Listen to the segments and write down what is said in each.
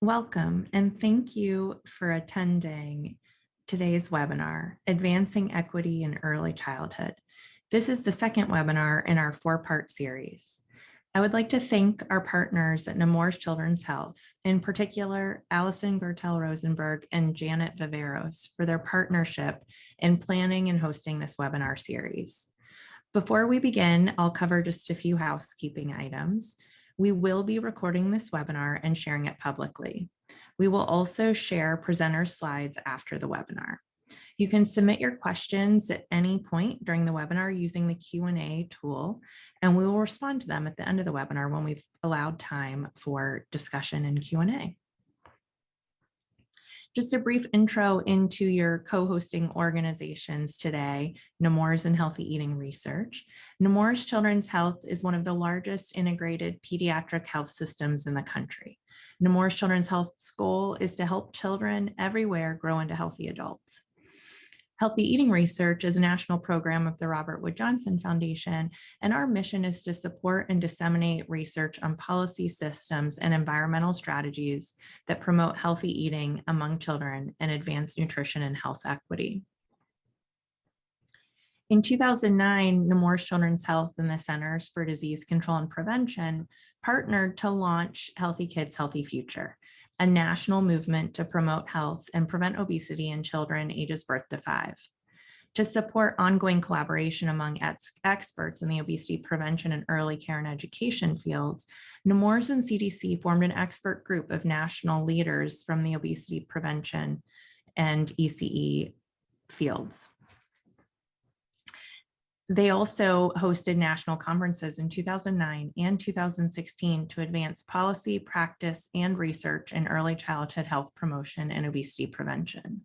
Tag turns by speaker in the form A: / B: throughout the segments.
A: Welcome, and thank you for attending today's webinar, Advancing Equity in Early Childhood. This is the second webinar in our four-part series. I would like to thank our partners at Nemours Children's Health, in particular, Allison Gertel-Rosenberg and Janet Viveros for their partnership in planning and hosting this webinar series. Before we begin, I'll cover just a few housekeeping items. We will be recording this webinar and sharing it publicly. We will also share presenter slides after the webinar. You can submit your questions at any point during the webinar using the Q&A tool, and we will respond to them at the end of the webinar when we've allowed time for discussion and Q&A. Just a brief intro into your co-hosting organizations today, Nemours and Healthy Eating Research. Nemours Children's Health is one of the largest integrated pediatric health systems in the country. Nemours Children's Health's goal is to help children everywhere grow into healthy adults. Healthy Eating Research is a national program of the Robert Wood Johnson Foundation, and our mission is to support and disseminate research on policy systems and environmental strategies that promote healthy eating among children and advance nutrition and health equity. In 2009, Nemours Children's Health and the Centers for Disease Control and Prevention partnered to launch Healthy Kids, Healthy Future, a national movement to promote health and prevent obesity in children ages birth to 5. To support ongoing collaboration among experts in the obesity prevention and early care and education fields, Nemours and CDC formed an expert group of national leaders from the obesity prevention and ECE fields. They also hosted national conferences in 2009 and 2016 to advance policy, practice, and research in early childhood health promotion and obesity prevention.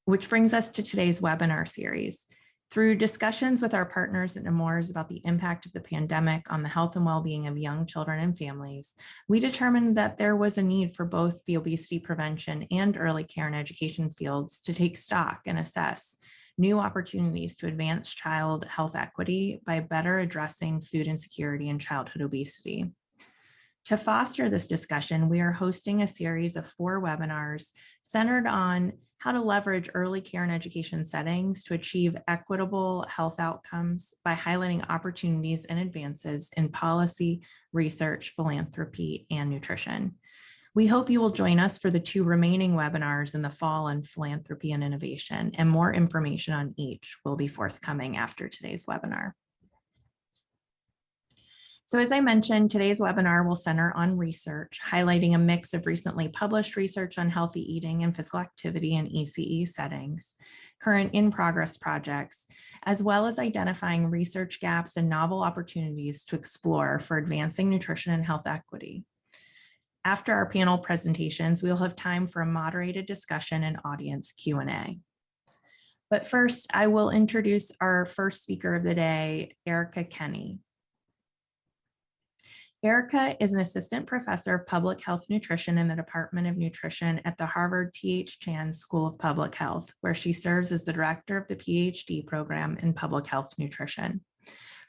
A: Which brings us to today's webinar series. Through discussions with our partners at Nemours about the impact of the pandemic on the health and well-being of young children and families, we determined that there was a need for both the obesity prevention and early care and education fields to take stock and assess new opportunities to advance child health equity by better addressing food insecurity and childhood obesity. To foster this discussion, we are hosting a series of 4 webinars centered on how to leverage early care and education settings to achieve equitable health outcomes by highlighting opportunities and advances in policy, research, philanthropy, and nutrition. We hope you will join us for the 2 remaining webinars in the fall on philanthropy and innovation, and more information on each will be forthcoming after today's webinar. So as I mentioned, today's webinar will center on research, highlighting a mix of recently published research on healthy eating and physical activity in ECE settings, current in-progress projects, as well as identifying research gaps and novel opportunities to explore for advancing nutrition and health equity. After our panel presentations, we'll have time for a moderated discussion and audience Q&A. But first, I will introduce our first speaker of the day, Erica Kenny. Erica is an assistant professor of public health nutrition in the Department of Nutrition at the Harvard T.H. Chan School of Public Health, where she serves as the director of the PhD program in public health nutrition.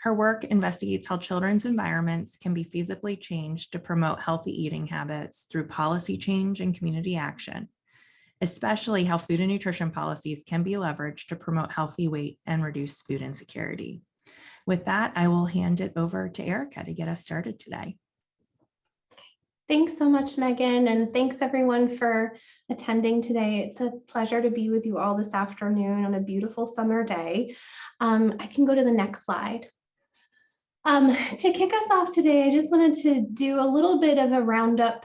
A: Her work investigates how children's environments can be feasibly changed to promote healthy eating habits through policy change and community action, especially how food and nutrition policies can be leveraged to promote healthy weight and reduce food insecurity. With that, I will hand it over to Erica to get us started today.
B: Thanks so much, Megan, and thanks everyone for attending today. It's a pleasure to be with you all this afternoon on a beautiful summer day. I can go to the next slide. To kick us off today, I just wanted to do a little bit of a roundup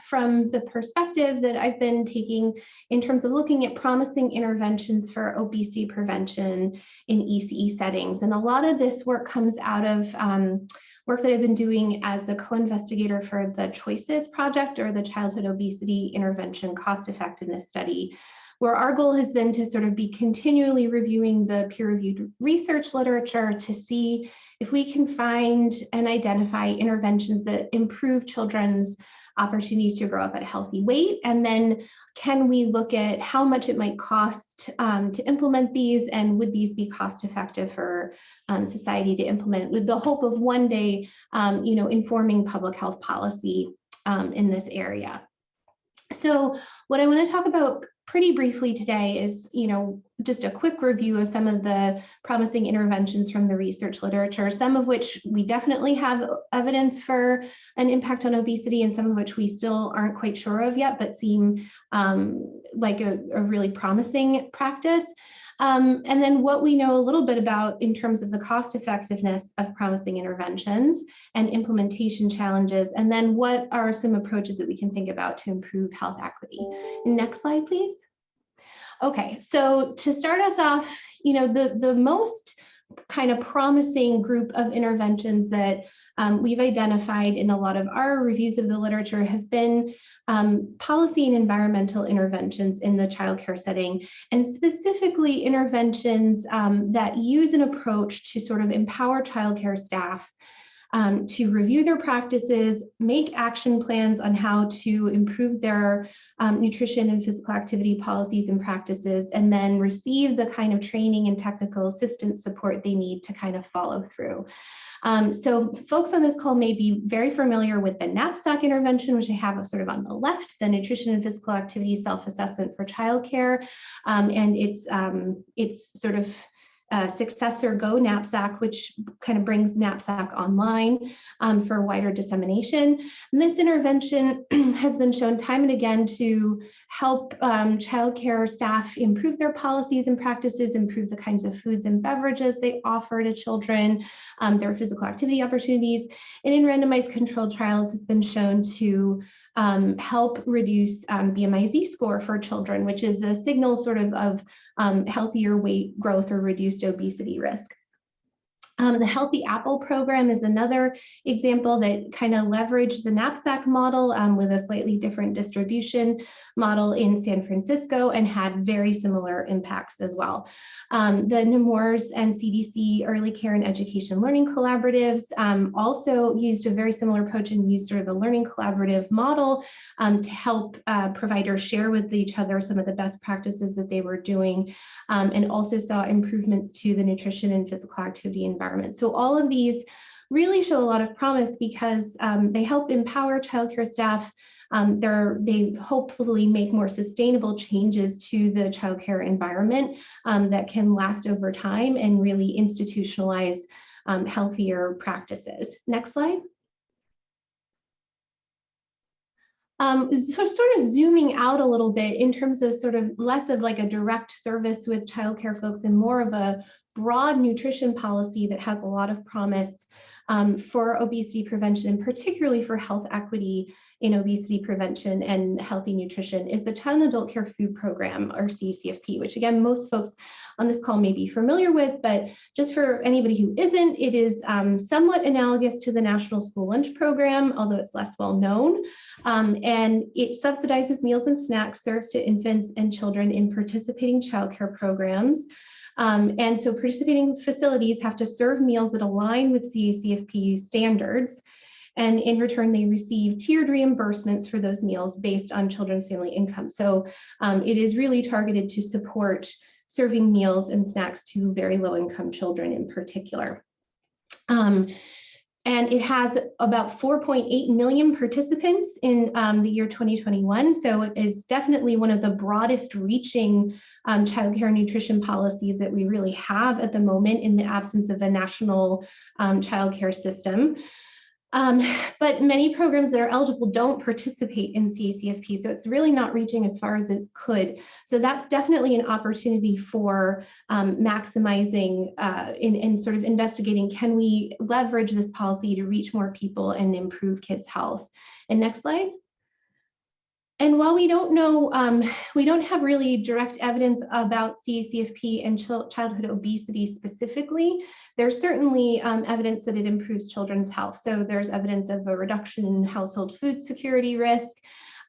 B: from the perspective that I've been taking in terms of looking at promising interventions for obesity prevention in ECE settings. And a lot of this work comes out of work that I've been doing as the co-investigator for the Choices Project, or the Childhood Obesity Intervention Cost Effectiveness Study, where our goal has been to sort of be continually reviewing the peer-reviewed research literature to see if we can find and identify interventions that improve children's opportunities to grow up at a healthy weight. And then can we look at how much it might cost to implement these, and would these be cost effective for society to implement, with the hope of one day, informing public health policy in this area. So what I want to talk about pretty briefly today is, just a quick review of some of the promising interventions from the research literature, some of which we definitely have evidence for an impact on obesity, and some of which we still aren't quite sure of yet, but seem like a really promising practice. And then what we know a little bit about in terms of the cost effectiveness of promising interventions and implementation challenges, and then what are some approaches that we can think about to improve health equity. Next slide, please. Okay, so to start us off, the most kind of promising group of interventions that we've identified in a lot of our reviews of the literature have been policy and environmental interventions in the childcare setting, and specifically interventions that use an approach to sort of empower childcare staff to review their practices, make action plans on how to improve their nutrition and physical activity policies and practices, and then receive the kind of training and technical assistance support they need to kind of follow through. So folks on this call may be very familiar with the Knapsack Intervention, which I have sort of on the left, the nutrition and physical activity self-assessment for childcare, and it's sort of successor Go Knapsack, which kind of brings Knapsack online for wider dissemination. And this intervention has been shown time and again to help childcare staff improve their policies and practices, improve the kinds of foods and beverages they offer to children, their physical activity opportunities, and in randomized controlled trials has been shown to help reduce BMI-Z score for children, which is a signal sort of healthier weight growth or reduced obesity risk. The Healthy Apple program is another example that kind of leveraged the Knapsack model with a slightly different distribution model in San Francisco and had very similar impacts as well. The Nemours and CDC Early Care and Education Learning Collaboratives also used a very similar approach and used sort of a learning collaborative model to help providers share with each other some of the best practices that they were doing, and also saw improvements to the nutrition and physical activity environment. So all of these really show a lot of promise because they help empower childcare staff. They hopefully make more sustainable changes to the childcare environment that can last over time and really institutionalize healthier practices. Next slide. So sort of zooming out a little bit in terms of sort of less of like a direct service with childcare folks and more of a broad nutrition policy that has a lot of promise for obesity prevention, and particularly for health equity in obesity prevention and healthy nutrition, is the Child and Adult Care Food Program, or Ccfp, which again, most folks on this call may be familiar with, but just for anybody who isn't, it is somewhat analogous to the National School Lunch Program, although it's less well known. And it subsidizes meals and snacks served to infants and children in participating childcare programs. And so participating facilities have to serve meals that align with CACFP standards. And in return, they receive tiered reimbursements for those meals based on children's family income. So it is really targeted to support serving meals and snacks to very low income children in particular. And it has about 4.8 million participants in the year 2021. So it is definitely one of the broadest reaching childcare nutrition policies that we really have at the moment in the absence of a national childcare system. But many programs that are eligible don't participate in CACFP, so it's really not reaching as far as it could. So that's definitely an opportunity for maximizing and sort of investigating, can we leverage this policy to reach more people and improve kids' health? And next slide. And while we don't know, we don't have really direct evidence about CACFP and childhood obesity specifically, there's certainly evidence that it improves children's health. So there's evidence of a reduction in household food security risk.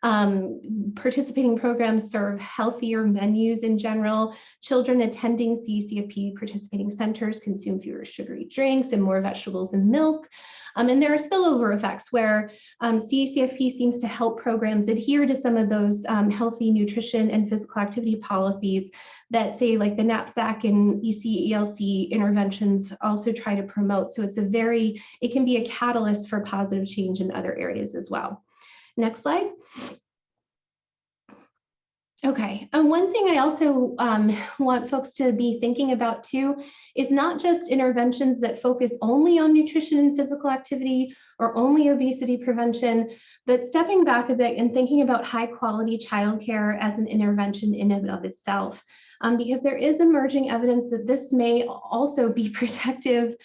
B: Participating programs serve healthier menus in general. Children attending CACFP participating centers consume fewer sugary drinks and more vegetables and milk. And there are spillover effects where CACFP seems to help programs adhere to some of those healthy nutrition and physical activity policies that, say, like the Knapsack and EC-ELC interventions also try to promote. So it can be a catalyst for positive change in other areas as well. Next slide. Okay, and one thing I also want folks to be thinking about too is not just interventions that focus only on nutrition and physical activity or only obesity prevention, but stepping back a bit and thinking about high quality childcare as an intervention in and of itself. Because there is emerging evidence that this may also be protective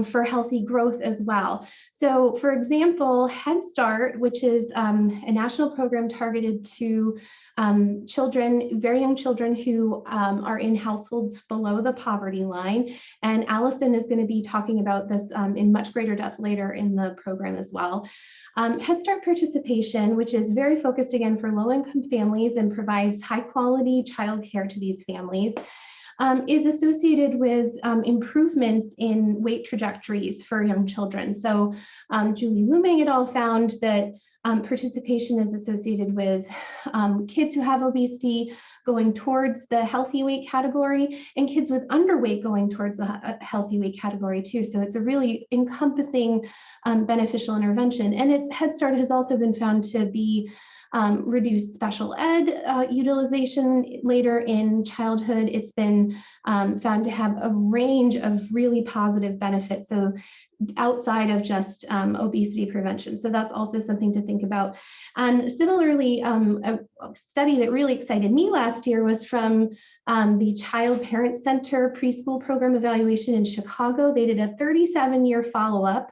B: for healthy growth as well. So for example, Head Start, which is a national program targeted to children, very young children who are in households below the poverty line. And Allison is going to be talking about this in much greater depth later in the program as well. Head Start participation, which is very focused again for low-income families and provides high-quality childcare to these families, is associated with improvements in weight trajectories for young children. So Julie Luming et al. Found that participation is associated with kids who have obesity going towards the healthy weight category and kids with underweight going towards the healthy weight category too. So it's a really encompassing beneficial intervention. And Head Start has also been found to be reduce special ed utilization later in childhood. It's been found to have a range of really positive benefits. So outside of just obesity prevention. So that's also something to think about. And similarly, a study that really excited me last year was from the Child Parent Center preschool program evaluation in Chicago. They did a 37-year follow-up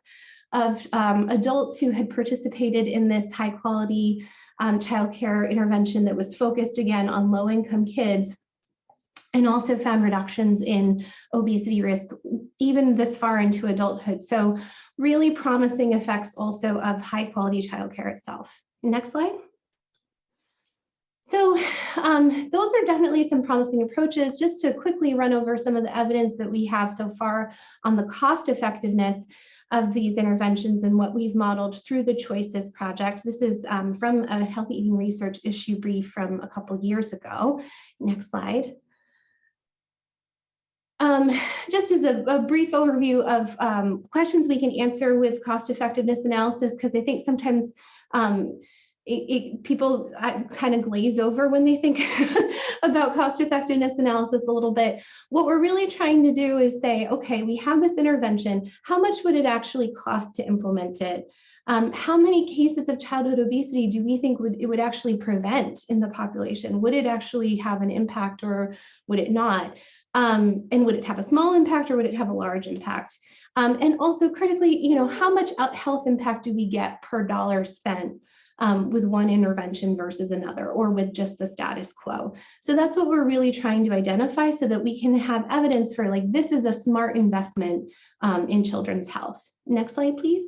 B: of adults who had participated in this high quality childcare intervention that was focused again on low-income kids, and also found reductions in obesity risk even this far into adulthood. So really promising effects also of high quality childcare itself. Next slide. So those are definitely some promising approaches. Just to quickly run over some of the evidence that we have so far on the cost effectiveness of these interventions and what we've modeled through the Choices project. This is from a healthy eating research issue brief from a couple years ago. Next slide. Just as a brief overview of questions we can answer with cost effectiveness analysis, because I think sometimes people kind of glaze over when they think about cost effectiveness analysis a little bit. What we're really trying to do is say, okay, we have this intervention. How much would it actually cost to implement it? How many cases of childhood obesity do we think it would actually prevent in the population? Would it actually have an impact or would it not? And would it have a small impact or would it have a large impact? And also critically, how much health impact do we get per dollar spent with one intervention versus another, or with just the status quo? So that's what we're really trying to identify so that we can have evidence for like, this is a smart investment in children's health. Next slide, please.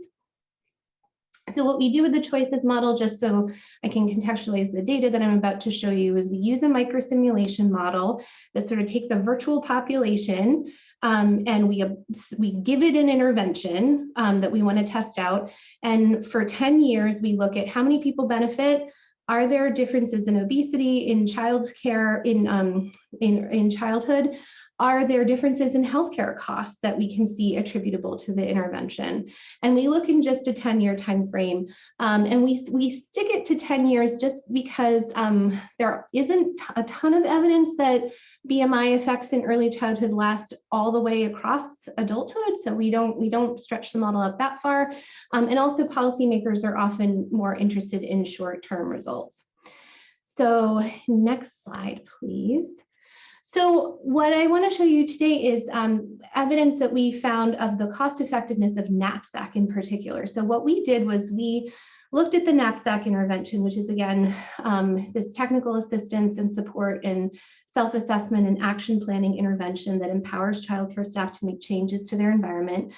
B: So what we do with the Choices model, just so I can contextualize the data that I'm about to show you, is we use a microsimulation model that sort of takes a virtual population and we give it an intervention that we want to test out. And for 10 years, we look at how many people benefit. Are there differences in obesity, in childcare, in childhood? Are there differences in healthcare costs that we can see attributable to the intervention? And we look in just a 10-year time frame, and we stick it to 10 years just because there isn't a ton of evidence that BMI effects in early childhood last all the way across adulthood. So we don't stretch the model up that far. And also policymakers are often more interested in short-term results. So next slide, please. So what I want to show you today is evidence that we found of the cost effectiveness of Knapsack in particular. So what we did was we looked at the Knapsack intervention, which is again, this technical assistance and support and self-assessment and action planning intervention that empowers childcare staff to make changes to their environment.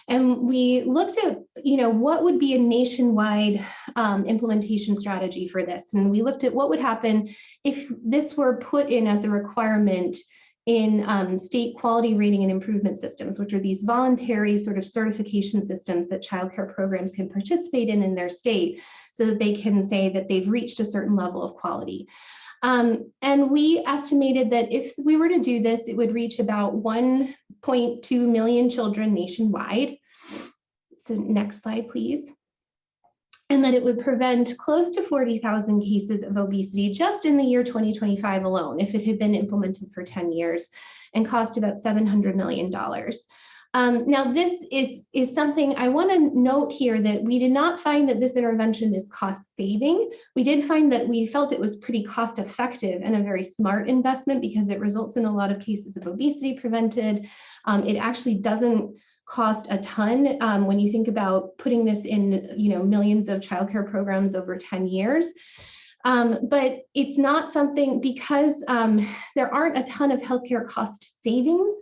B: And we looked at, what would be a nationwide implementation strategy for this. And we looked at what would happen if this were put in as a requirement in state quality rating and improvement systems, which are these voluntary sort of certification systems that childcare programs can participate in their state so that they can say that they've reached a certain level of quality. And we estimated that if we were to do this, it would reach about 1.2 million children nationwide. So next slide, please. and that it would prevent close to 40,000 cases of obesity just in the year 2025 alone, if it had been implemented for 10 years, and cost about $700 million. Now, this is something I want to note here, that we did not find that this intervention is cost saving. We did find that we felt it was pretty cost effective and a very smart investment, because it results in a lot of cases of obesity prevented. It actually doesn't cost a ton when you think about putting this in, millions of childcare programs over 10 years. But it's not something, because there aren't a ton of healthcare cost savings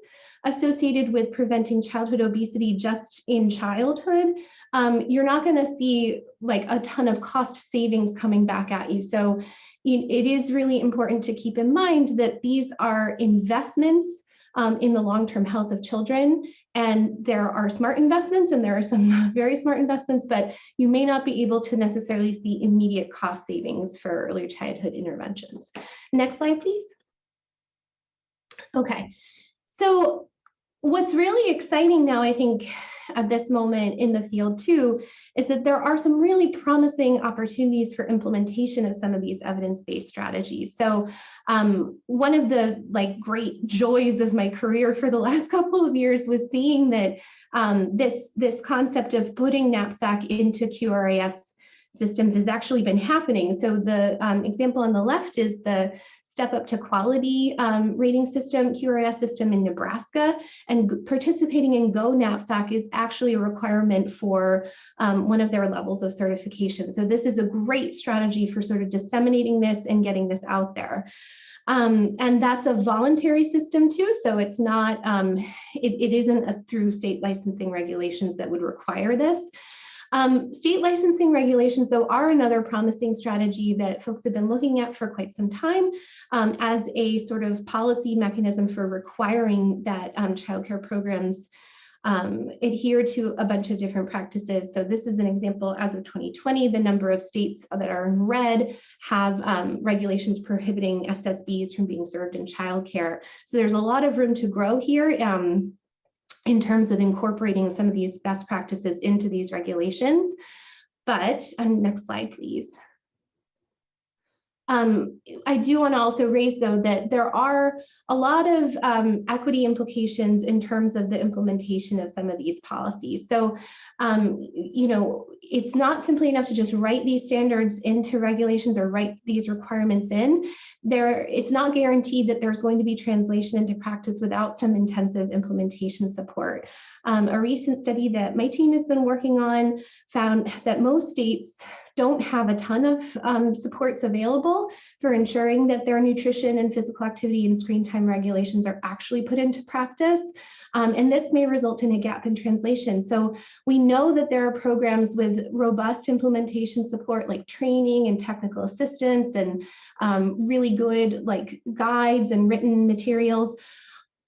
B: associated with preventing childhood obesity just in childhood. You're not going to see like a ton of cost savings coming back at you. So it is really important to keep in mind that these are investments in the long-term health of children. And there are smart investments, and there are some very smart investments, but you may not be able to necessarily see immediate cost savings for early childhood interventions. Next slide, please. Okay, so what's really exciting now, I think, at this moment in the field too, is that there are some really promising opportunities for implementation of some of these evidence-based strategies. So one of the great joys of my career for the last couple of years was seeing that this concept of putting Knapsack into QRIS systems has actually been happening. So the example on the left is the Step Up to Quality rating system, QRIS system in Nebraska, and participating in Go Knapsack is actually a requirement for one of their levels of certification. So this is a great strategy for sort of disseminating this and getting this out there. And that's a voluntary system too, so it's not, it isn't through state licensing regulations that would require this. State licensing regulations, though, are another promising strategy that folks have been looking at for quite some time as a sort of policy mechanism for requiring that childcare programs adhere to a bunch of different practices. So this is an example. As of 2020, the number of states that are in red have regulations prohibiting SSBs from being served in childcare. So there's a lot of room to grow here in terms of incorporating some of these best practices into these regulations. But next slide, please. I do want to also raise, though, that there are a lot of equity implications in terms of the implementation of some of these policies. So, it's not simply enough to just write these standards into regulations or write these requirements in. It's not guaranteed that there's going to be translation into practice without some intensive implementation support. A recent study that my team has been working on found that most states don't have a ton of supports available for ensuring that their nutrition and physical activity and screen time regulations are actually put into practice. And this may result in a gap in translation. So we know that there are programs with robust implementation support, like training and technical assistance and really good guides and written materials,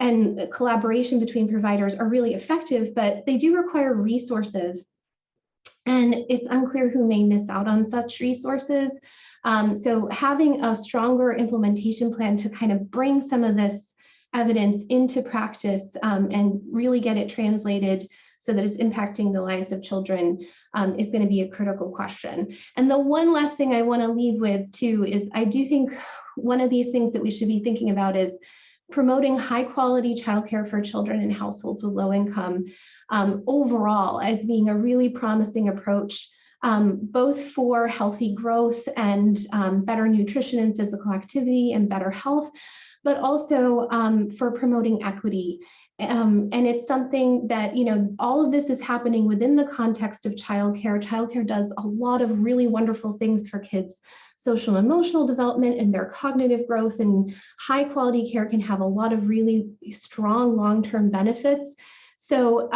B: and collaboration between providers are really effective, but they do require resources. And it's unclear who may miss out on such resources. So having a stronger implementation plan to kind of bring some of this evidence into practice and really get it translated so that it's impacting the lives of children is going to be a critical question. And the one last thing I want to leave with too is I do think one of these things that we should be thinking about is promoting high quality childcare for children in households with low income overall as being a really promising approach, both for healthy growth and better nutrition and physical activity and better health, but also for promoting equity. And it's something that, all of this is happening within the context of childcare. Childcare does a lot of really wonderful things for kids' social and emotional development and their cognitive growth, and high quality care can have a lot of really strong long-term benefits. So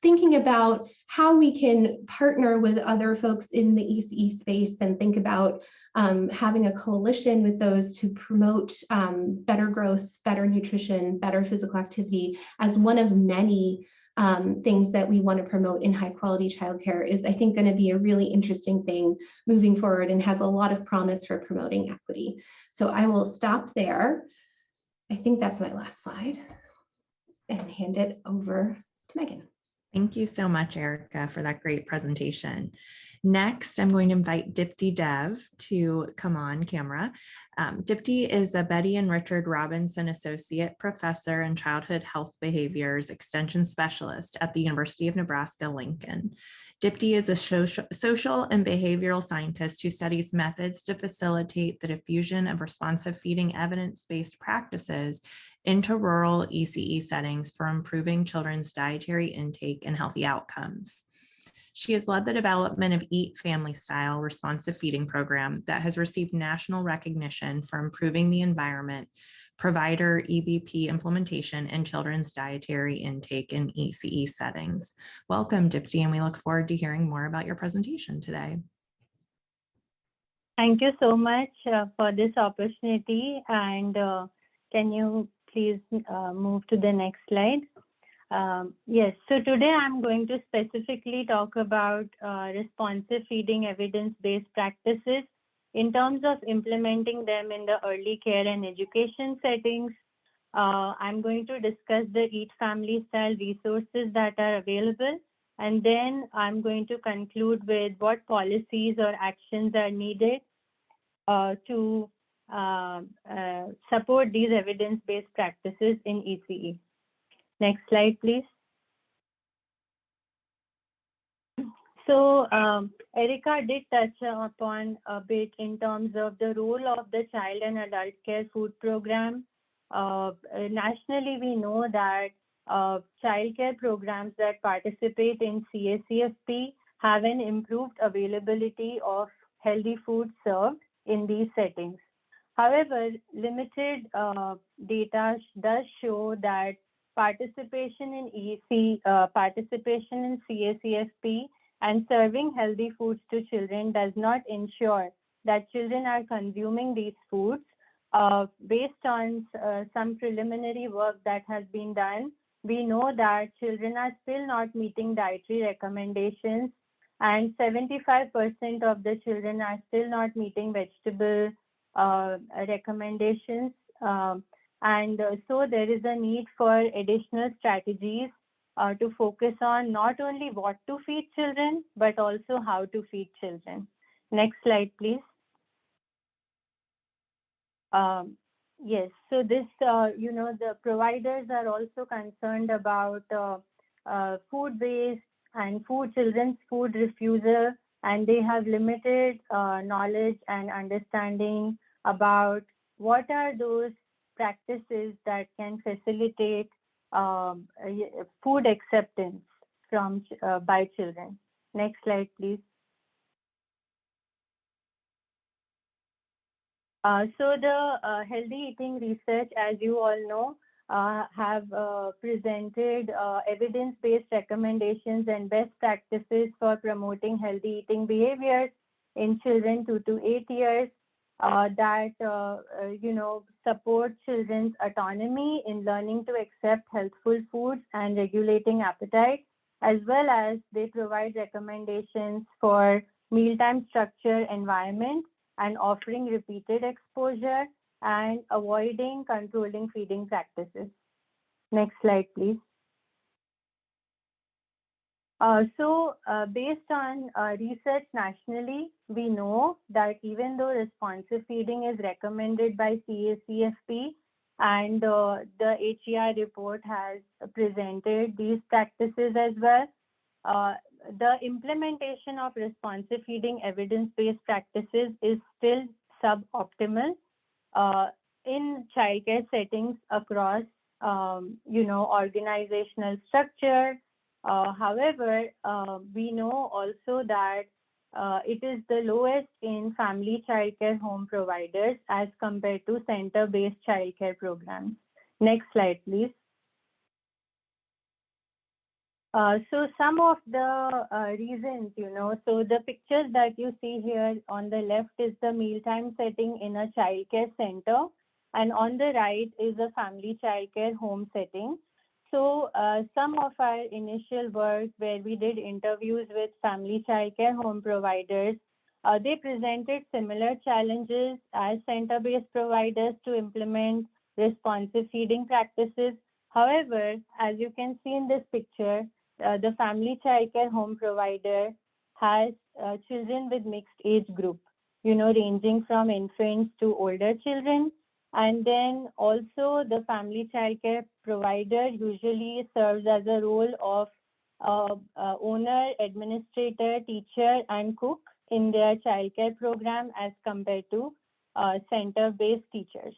B: thinking about how we can partner with other folks in the ECE space and think about having a coalition with those to promote better growth, better nutrition, better physical activity as one of many things that we want to promote in high quality childcare is, I think, going to be a really interesting thing moving forward and has a lot of promise for promoting equity. So I will stop there. I think that's my last slide and hand it over to Megan.
A: Thank you so much, Erica, for that great presentation. Next, I'm going to invite Dipti Dev to come on camera. Dipti is a Betty and Richard Robinson Associate Professor in Childhood Health Behaviors Extension Specialist at the University of Nebraska-Lincoln. Dipti is a social and behavioral scientist who studies methods to facilitate the diffusion of responsive feeding evidence-based practices into rural ECE settings for improving children's dietary intake and healthy outcomes. She has led the development of Eat Family Style responsive feeding program that has received national recognition for improving the environment, provider EBP implementation, and children's dietary intake in ECE settings. Welcome, Dipti, and we look forward to hearing more about your presentation today.
C: Thank you so much for this opportunity, and can you please move to the next slide? Yes, so today I'm going to specifically talk about responsive feeding evidence-based practices in terms of implementing them in the early care and education settings. I'm going to discuss the Eat Family Style resources that are available, and then I'm going to conclude with what policies or actions are needed to support these evidence-based practices in ECE. Next slide, please. So Erica did touch upon a bit in terms of the role of the child and adult care food program. Nationally, we know that child care programs that participate in Ccfp have an improved availability of healthy food served in these settings. However, limited data does show that participation in CACFP and serving healthy foods to children does not ensure that children are consuming these foods. Based on some preliminary work that has been done, we know that children are still not meeting dietary recommendations, and 75% of the children are still not meeting vegetable recommendations. So there is a need for additional strategies to focus on not only what to feed children, but also how to feed children. Next slide, please. Yes, so this, the providers are also concerned about food waste and children's food refusal, and they have limited knowledge and understanding about what are those practices that can facilitate food acceptance from by children. Next slide, please. So the healthy eating research, as you all know, have presented evidence-based recommendations and best practices for promoting healthy eating behaviors in children 2 to 8 years that support children's autonomy in learning to accept healthful foods and regulating appetite, as well as they provide recommendations for mealtime structure, environment, and offering repeated exposure and avoiding controlling feeding practices. Next slide, please. Based on research nationally, we know that even though responsive feeding is recommended by CACFP and the HER report has presented these practices as well, the implementation of responsive feeding evidence-based practices is still suboptimal in childcare settings across, organizational structure. However, we know also that it is the lowest in family childcare home providers as compared to center-based childcare programs. Next slide, please. So some of the reasons, so the pictures that you see here on the left is the mealtime setting in a childcare center, and on the right is a family childcare home setting. So some of our initial work where we did interviews with family childcare home providers, they presented similar challenges as center-based providers to implement responsive feeding practices. However, as you can see in this picture, the family childcare home provider has children with mixed age group, ranging from infants to older children. And then also the family childcare provider usually serves as a role of owner, administrator, teacher, and cook in their childcare program as compared to center-based teachers.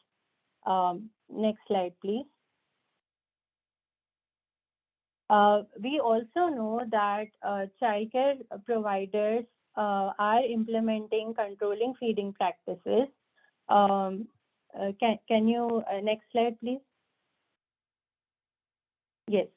C: Next slide, please. We also know that childcare providers are implementing controlling feeding practices. Can you, next slide, please? Yes.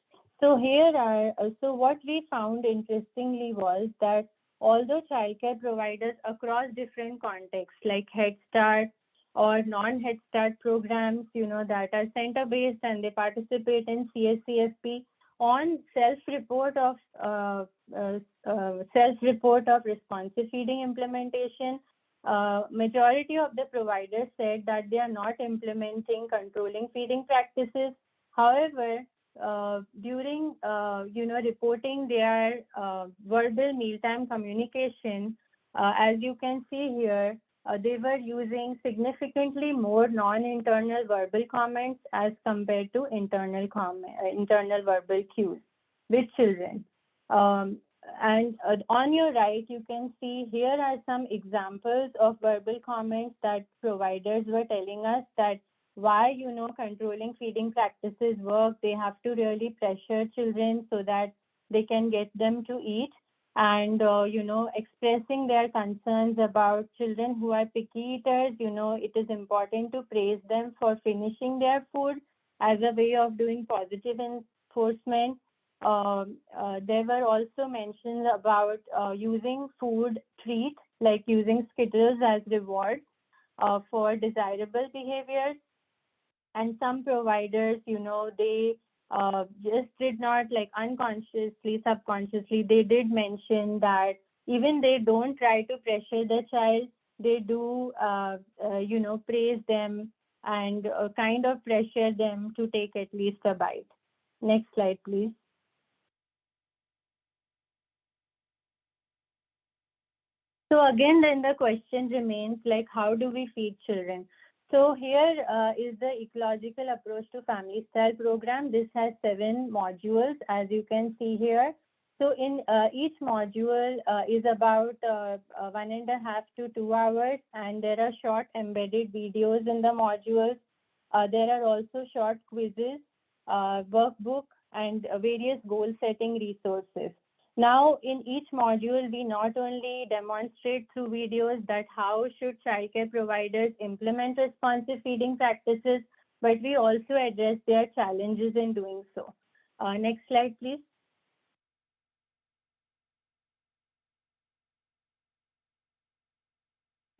C: So here are, so what we found interestingly was that although childcare providers across different contexts like Head Start or non-Head Start programs, that are center-based and they participate in Ccfp, on self-report of responsive feeding implementation, majority of the providers said that they are not implementing controlling feeding practices. However, during reporting their verbal mealtime communication, as you can see here, they were using significantly more non-internal verbal comments as compared to internal verbal cues with children. And on your right, you can see here are some examples of verbal comments that providers were telling us that why, controlling feeding practices work. They have to really pressure children so that they can get them to eat. And, expressing their concerns about children who are picky eaters, it is important to praise them for finishing their food as a way of doing positive enforcement. There were also mentions about using food treat, like using Skittles as rewards for desirable behaviors. And some providers, they just did not, like, unconsciously, subconsciously, they did mention that even they don't try to pressure the child, they do, praise them and kind of pressure them to take at least a bite. Next slide, please. So again, then the question remains, like, how do we feed children? So here is the Ecological Approach to Family Style program. This has 7 modules, as you can see here. So in each module is about 1.5 to 2 hours, and there are short embedded videos in the modules. There are also short quizzes, workbook, and various goal-setting resources. Now, in each module, we not only demonstrate through videos that how should childcare providers implement responsive feeding practices, but we also address their challenges in doing so. Next slide, please.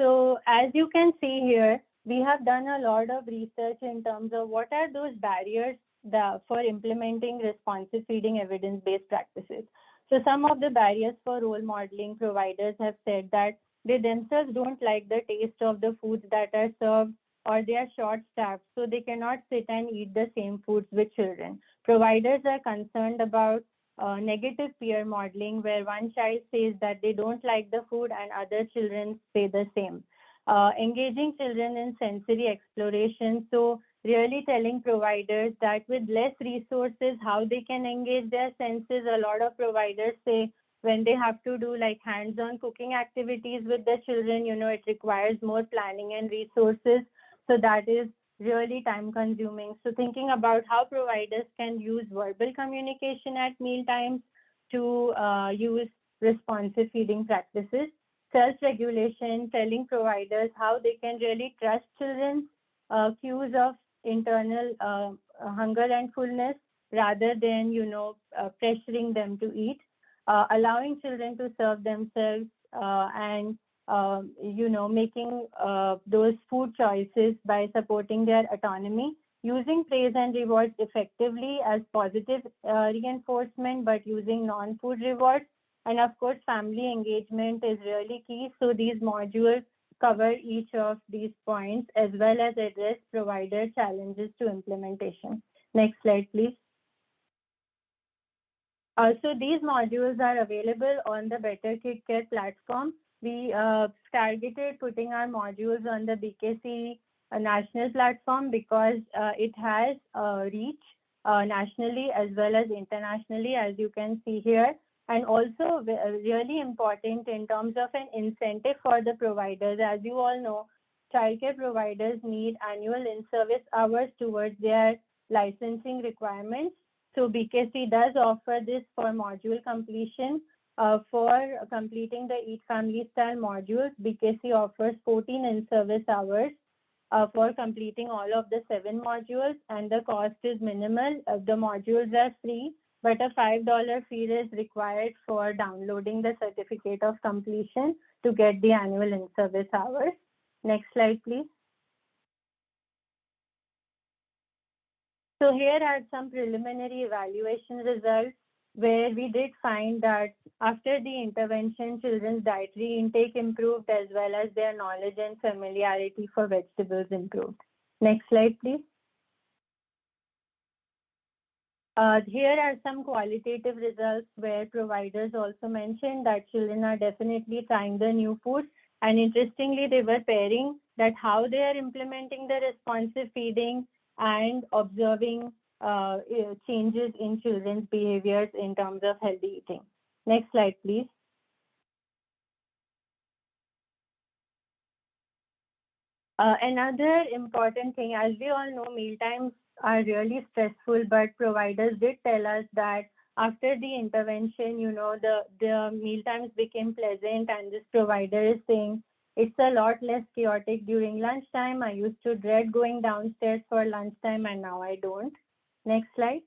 C: So as you can see here, we have done a lot of research in terms of what are those barriers for implementing responsive feeding evidence-based practices. So some of the barriers for role modeling providers have said that they themselves don't like the taste of the foods that are served, or they are short-staffed, so they cannot sit and eat the same foods with children. Providers are concerned about negative peer modeling, where one child says that they don't like the food and other children say the same. Engaging children in sensory exploration, so really telling providers that with less resources, how they can engage their senses. A lot of providers say when they have to do like hands-on cooking activities with the children, it requires more planning and resources. So that is really time consuming. So thinking about how providers can use verbal communication at meal times to use responsive feeding practices. Self-regulation, telling providers how they can really trust children's cues of internal hunger and fullness rather than, pressuring them to eat. Allowing children to serve themselves and, making those food choices by supporting their autonomy. Using praise and rewards effectively as positive reinforcement, but using non-food rewards. And of course, family engagement is really key. So these modules cover each of these points as well as address provider challenges to implementation. Next slide, please. So these modules are available on the Better Kid Care platform. We targeted putting our modules on the BKC national platform because it has reach nationally as well as internationally, as you can see here. And also really important in terms of an incentive for the providers. As you all know, childcare providers need annual in-service hours towards their licensing requirements. So BKC does offer this for module completion. For completing the Eat Family Style modules, BKC offers 14 in-service hours for completing all of the 7 modules, and the cost is minimal. The modules are free, but a $5 fee is required for downloading the certificate of completion to get the annual in-service hours. Next slide, please. So here are some preliminary evaluation results where we did find that after the intervention, children's dietary intake improved as well as their knowledge and familiarity for vegetables improved. Next slide, please. Here are some qualitative results where providers also mentioned that children are definitely trying the new foods. And interestingly, they were pairing that how they are implementing the responsive feeding and observing changes in children's behaviors in terms of healthy eating. Next slide, please. Another important thing, as we all know, mealtimes are really stressful, but providers did tell us that after the intervention, you know, the mealtimes became pleasant, and this provider is saying it's a lot less chaotic during lunchtime. I used to dread going downstairs for lunchtime, and now I don't. Next slide.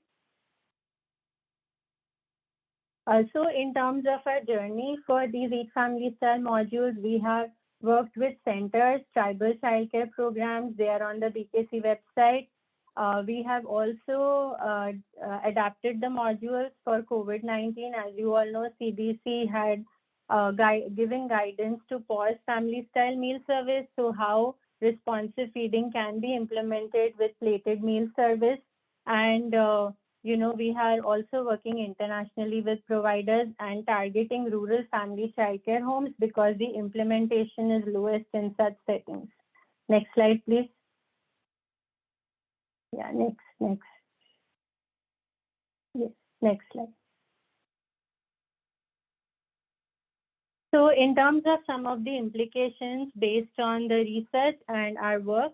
C: Also, in terms of our journey for these Eat Family Style modules, we have worked with centers, tribal childcare programs. They are on the BKC website. We have also adapted the modules for COVID-19. As you all know, CDC had given guidance to pause family style meal service. So how responsive feeding can be implemented with plated meal service. And you know, we are also working internationally with providers and targeting rural family childcare homes because the implementation is lowest in such settings. Next slide, please. Yeah, next. Yes, next slide. So in terms of some of the implications based on the research and our work,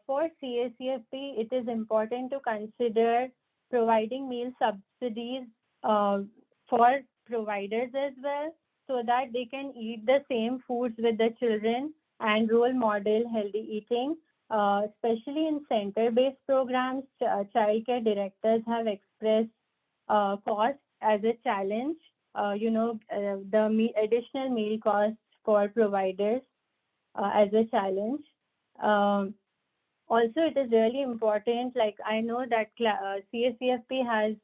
C: for Ccfp, it is important to consider providing meal subsidies for providers as well, so that they can eat the same foods with the children and role model healthy eating. Especially in center-based programs, childcare directors have expressed cost as a challenge. You know, the additional meal costs for providers as a challenge. Also, it is really important, like I know that Ccfp has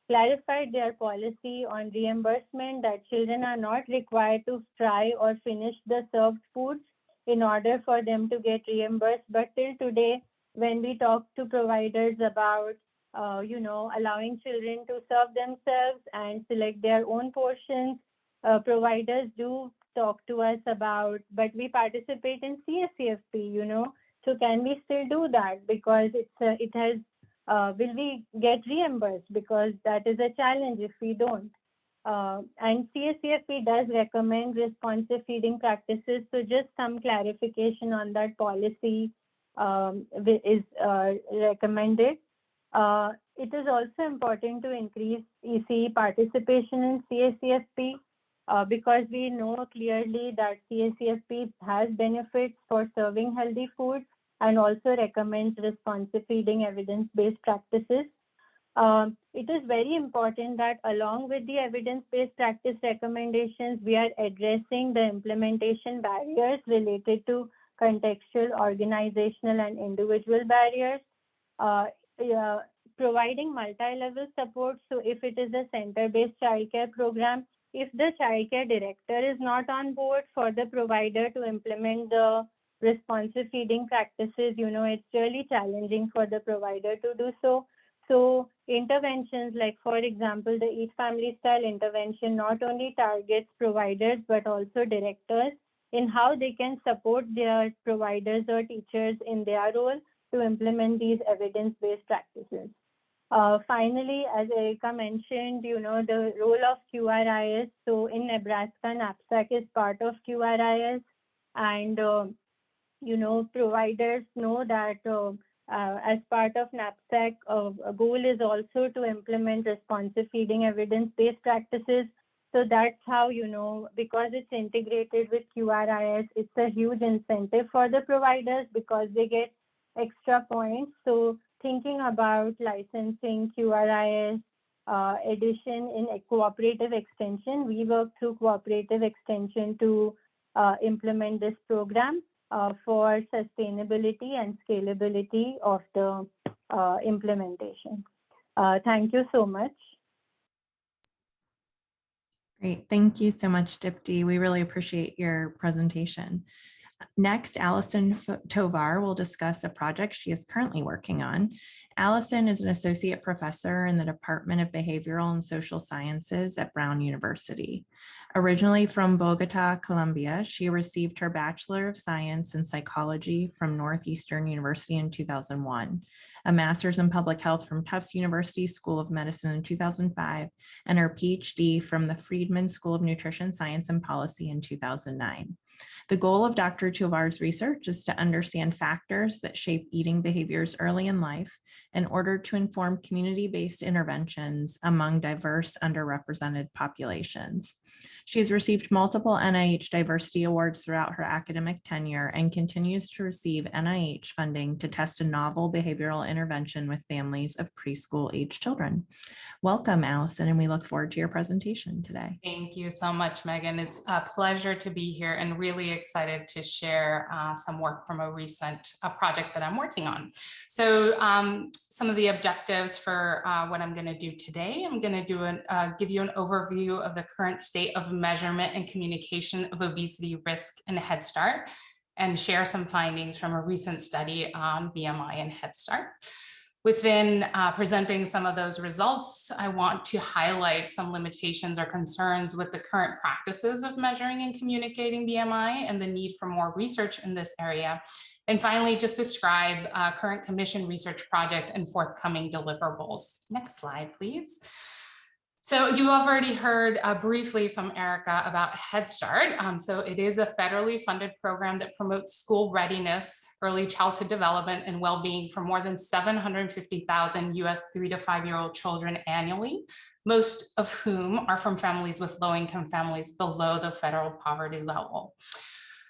C: clarified their policy on reimbursement, that children are not required to try or finish the served foods in order for them to get reimbursed. But till today, when we talk to providers about, you know, allowing children to serve themselves and select their own portions, providers do talk to us about, but we participate in Ccfp, you know, so can we still do that? Because it has, will we get reimbursed? Because that is a challenge if we don't. And Ccfp does recommend responsive feeding practices. So just some clarification on that policy is recommended. It is also important to increase ECE participation in Ccfp because we know clearly that Ccfp has benefits for serving healthy foods and also recommends responsive feeding evidence-based practices. It is very important that along with the evidence-based practice recommendations, we are addressing the implementation barriers related to contextual, organizational, and individual barriers. Providing multi-level support. So if it is a center-based childcare program, if the childcare director is not on board for the provider to implement the responsive feeding practices, you know, it's really challenging for the provider to do so. So interventions like, for example, the Eat Family Style intervention not only targets providers, but also directors in how they can support their providers or teachers in their role to implement these evidence-based practices. Finally, as Erica mentioned, the role of QRIS. So in Nebraska, Knapsack is part of QRIS, and providers know that as part of Knapsack, a goal is also to implement responsive feeding evidence-based practices. So that's how, because it's integrated with QRIS, it's a huge incentive for the providers because they get extra points. So thinking about licensing QRIS addition in a cooperative extension, we work through cooperative extension to implement this program for sustainability and scalability of the implementation. Thank you so much.
A: Great. Thank you so much, Dipti. We really appreciate your presentation. Next, Allison Tovar will discuss a project she is currently working on. Allison is an associate professor in the Department of Behavioral and Social Sciences at Brown University. Originally from Bogota, Colombia, she received her Bachelor of Science in Psychology from Northeastern University in 2001, a Master's in Public Health from Tufts University School of Medicine in 2005, and her PhD from the Friedman School of Nutrition Science and Policy in 2009. The goal of Dr. Tovar's research is to understand factors that shape eating behaviors early in life in order to inform community-based interventions among diverse, underrepresented populations. She has received multiple NIH diversity awards throughout her academic tenure and continues to receive NIH funding to test a novel behavioral intervention with families of preschool-age children. Welcome, Allison, and we look forward to your presentation today.
D: Thank you so much, Megan. It's a pleasure to be here and really excited to share some work from a recent project that I'm working on. So some of the objectives for what I'm going to do today, I'm going to give you an overview of the current state of measurement and communication of obesity risk in Head Start and share some findings from a recent study on BMI and Head Start. Within presenting some of those results, I want to highlight some limitations or concerns with the current practices of measuring and communicating BMI and the need for more research in this area. And finally, just describe current commission research project and forthcoming deliverables. Next slide, please. So you have already heard briefly from Erica about Head Start. So it is a federally funded program that promotes school readiness, early childhood development, and well-being for more than 750,000 US 3 to 5-year-old children annually, most of whom are from families with low-income families below the federal poverty level.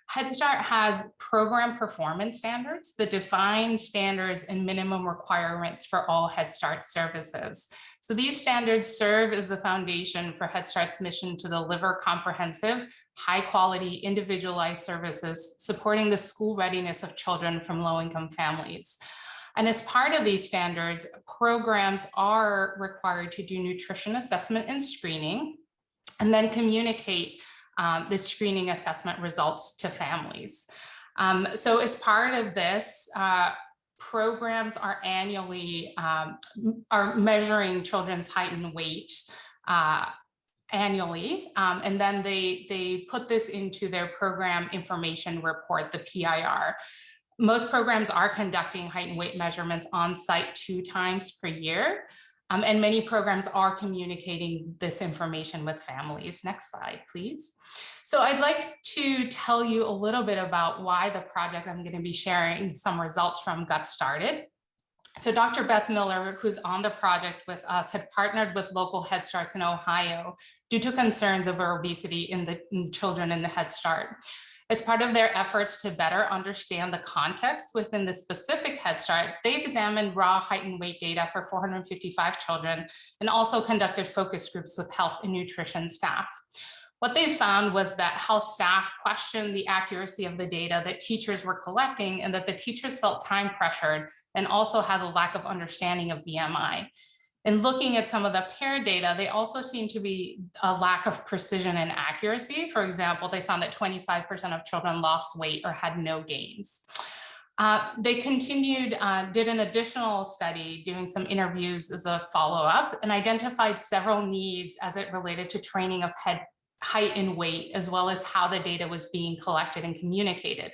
D: Head Start has program performance standards that define standards and minimum requirements for all Head Start services. So these standards serve as the foundation for Head Start's mission to deliver comprehensive, high-quality, individualized services supporting the school readiness of children from low-income families. And as part of these standards, programs are required to do nutrition assessment and screening, and then communicate the screening assessment results to families. So as part of this, programs are annually measuring children's height and weight annually, and then they put this into their program information report, the PIR. Most programs are conducting height and weight measurements on site 2 times per year. And many programs are communicating this information with families. Next slide, please. So I'd like to tell you a little bit about why the project I'm going to be sharing some results from got started. So Dr. Beth Miller, who's on the project with us, had partnered with local Head Starts in Ohio due to concerns over obesity in children in the Head Start. As part of their efforts to better understand the context within the specific Head Start, they examined raw height and weight data for 455 children and also conducted focus groups with health and nutrition staff. What they found was that health staff questioned the accuracy of the data that teachers were collecting and that the teachers felt time pressured and also had a lack of understanding of BMI. And looking at some of the pair data, they also seem to be a lack of precision and accuracy. For example, they found that 25% of children lost weight or had no gains. They continued, did an additional study doing some interviews as a follow-up and identified several needs as it related to training of height and weight, as well as how the data was being collected and communicated.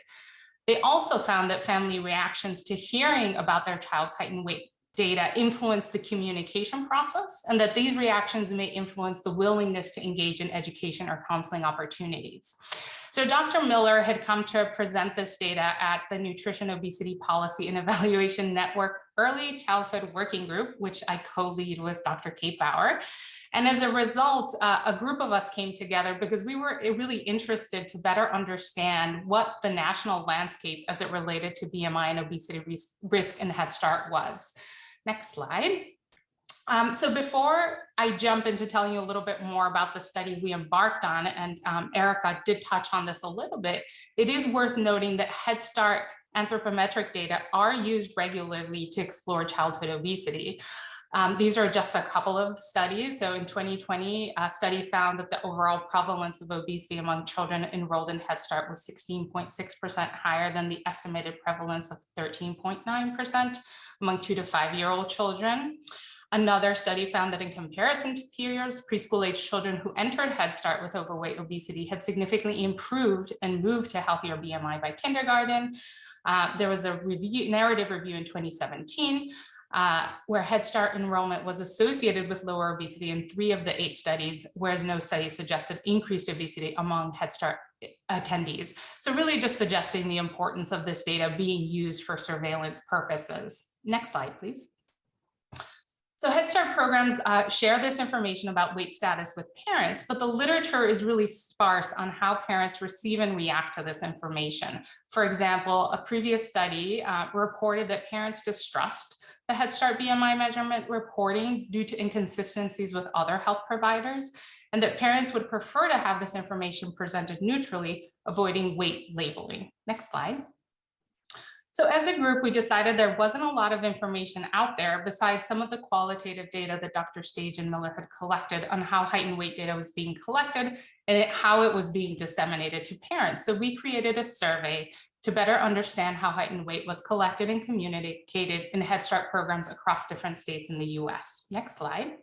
D: They also found that family reactions to hearing about their child's height and weight data influence the communication process, and that these reactions may influence the willingness to engage in education or counseling opportunities. So Dr. Miller had come to present this data at the Nutrition, Obesity Policy and Evaluation Network Early Childhood Working Group, which I co-lead with Dr. Kate Bauer. And as a result, a group of us came together because we were really interested to better understand what the national landscape as it related to BMI and obesity risk in Head Start was. Next slide. So before I jump into telling you a little bit more about the study we embarked on, and Erica did touch on this a little bit, it is worth noting that Head Start anthropometric data are used regularly to explore childhood obesity. These are just a couple of studies. So in 2020, a study found that the overall prevalence of obesity among children enrolled in Head Start was 16.6% higher than the estimated prevalence of 13.9% among 2 to 5-year-old children. Another study found that in comparison to peers, preschool-age children who entered Head Start with overweight obesity had significantly improved and moved to healthier BMI by kindergarten. There was a narrative review in 2017 where Head Start enrollment was associated with lower obesity in 3 of the 8 studies, whereas no study suggested increased obesity among Head Start attendees. So really just suggesting the importance of this data being used for surveillance purposes. Next slide, please. So Head Start programs share this information about weight status with parents, but the literature is really sparse on how parents receive and react to this information. For example, a previous study reported that parents distrust the Head Start BMI measurement reporting due to inconsistencies with other health providers, and that parents would prefer to have this information presented neutrally, avoiding weight labeling. Next slide. So as a group, we decided there wasn't a lot of information out there besides some of the qualitative data that Dr. Stage and Miller had collected on how height and weight data was being collected and how it was being disseminated to parents. So we created a survey to better understand how height and weight was collected and communicated in Head Start programs across different states in the US. Next slide.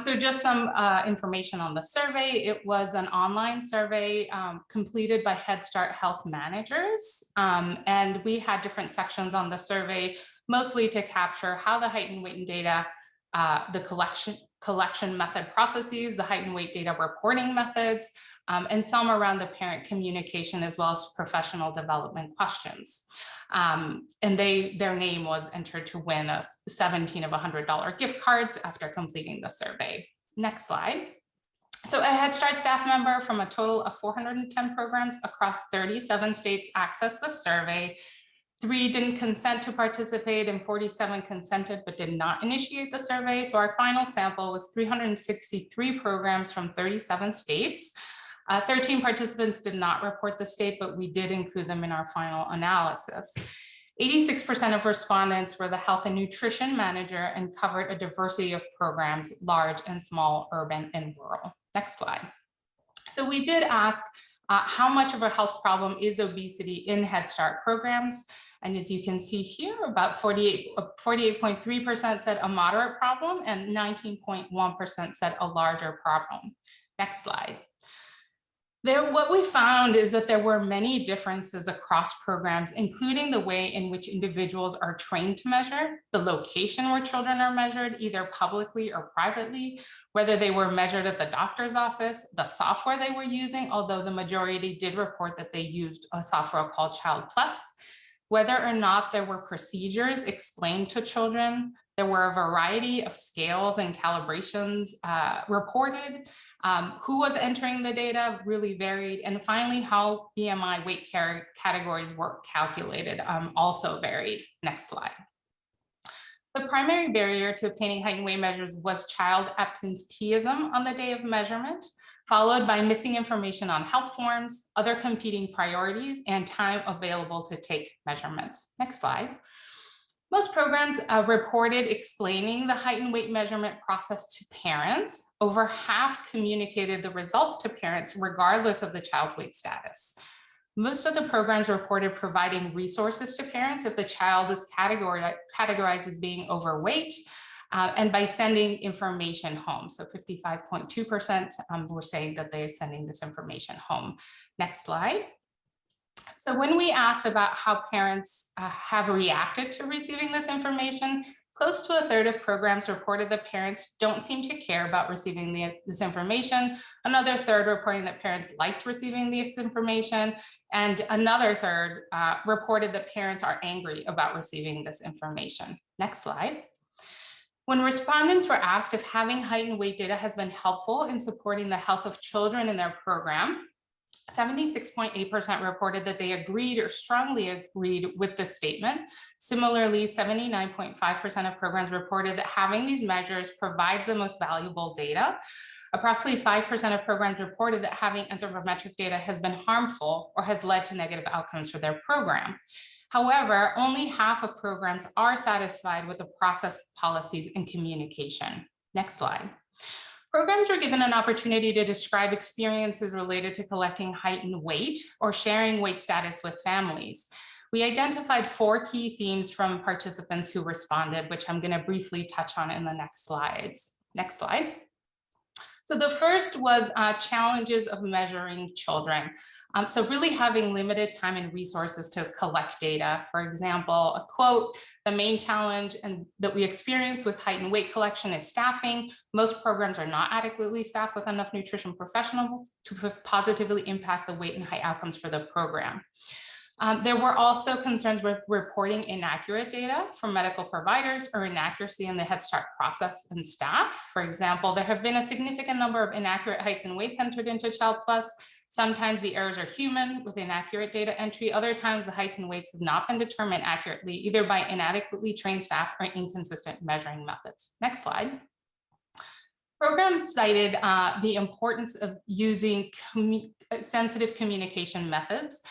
D: So just some information on the survey. It was an online survey completed by Head Start health managers. And we had different sections on the survey, mostly to capture how the height and weight and data, the collection method processes, the height and weight data reporting methods, and some around the parent communication as well as professional development questions. And their name was entered to win a 17 of $100 gift cards after completing the survey. Next slide. So a Head Start staff member from a total of 410 programs across 37 states accessed the survey. 3 didn't consent to participate and 47 consented but did not initiate the survey. So our final sample was 363 programs from 37 states. 13 participants did not report the state, but we did include them in our final analysis. 86% of respondents were the health and nutrition manager and covered a diversity of programs, large and small, urban and rural. Next slide. So we did ask how much of a health problem is obesity in Head Start programs? And as you can see here, about 48.3% said a moderate problem and 19.1% said a larger problem. Next slide. What we found is that there were many differences across programs, including the way in which individuals are trained to measure, the location where children are measured, either publicly or privately, whether they were measured at the doctor's office, the software they were using, although the majority did report that they used a software called Child Plus, whether or not there were procedures explained to children. There were a variety of scales and calibrations reported. Who was entering the data really varied. And finally, how BMI weight categories were calculated also varied. Next slide. The primary barrier to obtaining height and weight measures was child absenteeism on the day of measurement, followed by missing information on health forms, other competing priorities, and time available to take measurements. Next slide. Most programs reported explaining the height and weight measurement process to parents. Over half communicated the results to parents regardless of the child's weight status. Most of the programs reported providing resources to parents if the child is categorized as being overweight, and by sending information home. So 55.2% were saying that they're sending this information home. Next slide. So when we asked about how parents have reacted to receiving this information, close to a third of programs reported that parents don't seem to care about receiving this information. Another third reporting that parents liked receiving this information. And another third reported that parents are angry about receiving this information. Next slide. When respondents were asked if having heightened weight data has been helpful in supporting the health of children in their program, 76.8% reported that they agreed or strongly agreed with this statement. Similarly, 79.5% of programs reported that having these measures provides them with valuable data. Approximately 5% of programs reported that having anthropometric data has been harmful or has led to negative outcomes for their program. However, only half of programs are satisfied with the process, policies, and communication. Next slide. Programs were given an opportunity to describe experiences related to collecting heightened weight or sharing weight status with families. We identified 4 key themes from participants who responded, which I'm going to briefly touch on in the next slides. Next slide. So the first was challenges of measuring children. So really having limited time and resources to collect data. For example, a quote, the main challenge that we experience with heightened weight collection is staffing. Most programs are not adequately staffed with enough nutrition professionals to positively impact the weight and height outcomes for the program. There were also concerns with reporting inaccurate data from medical providers or inaccuracy in the Head Start process and staff. For example, there have been a significant number of inaccurate heights and weights entered into Child Plus. Sometimes the errors are human with inaccurate data entry. Other times the heights and weights have not been determined accurately, either by inadequately trained staff or inconsistent measuring methods. Next slide. Programs cited the importance of using sensitive communication methods.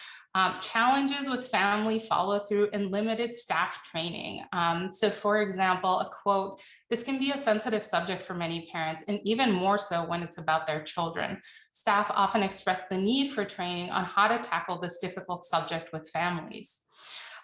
D: Challenges with family follow through and limited staff training. So for example, a quote, this can be a sensitive subject for many parents and even more so when it's about their children. Staff often express the need for training on how to tackle this difficult subject with families.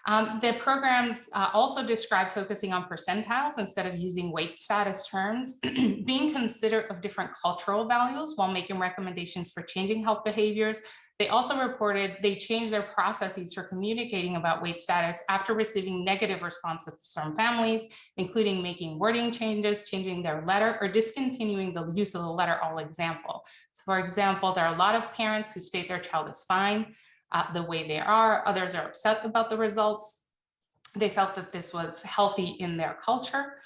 D: The programs also describe focusing on percentiles instead of using weight status terms, being considerate of different cultural values while making recommendations for changing health behaviors. They also reported they changed their processes for communicating about weight status after receiving negative responses from families, including making wording changes, changing their letter, or discontinuing the use of the letter all example. So for example, there are a lot of parents who state their child is fine the way they are. Others are upset about the results. They felt that this was healthy in their culture.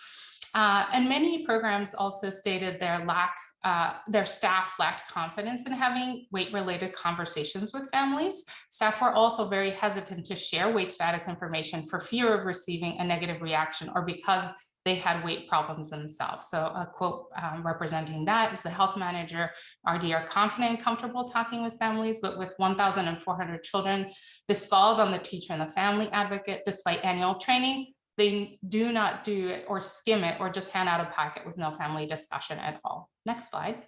D: And many programs also stated their staff lacked confidence in having weight-related conversations with families. Staff were also very hesitant to share weight status information for fear of receiving a negative reaction or because they had weight problems themselves. So a quote representing that is the health manager, RD are confident and comfortable talking with families, but with 1,400 children, this falls on the teacher and the family advocate. Despite annual training, they do not do it or skim it or just hand out a packet with no family discussion at all. Next slide.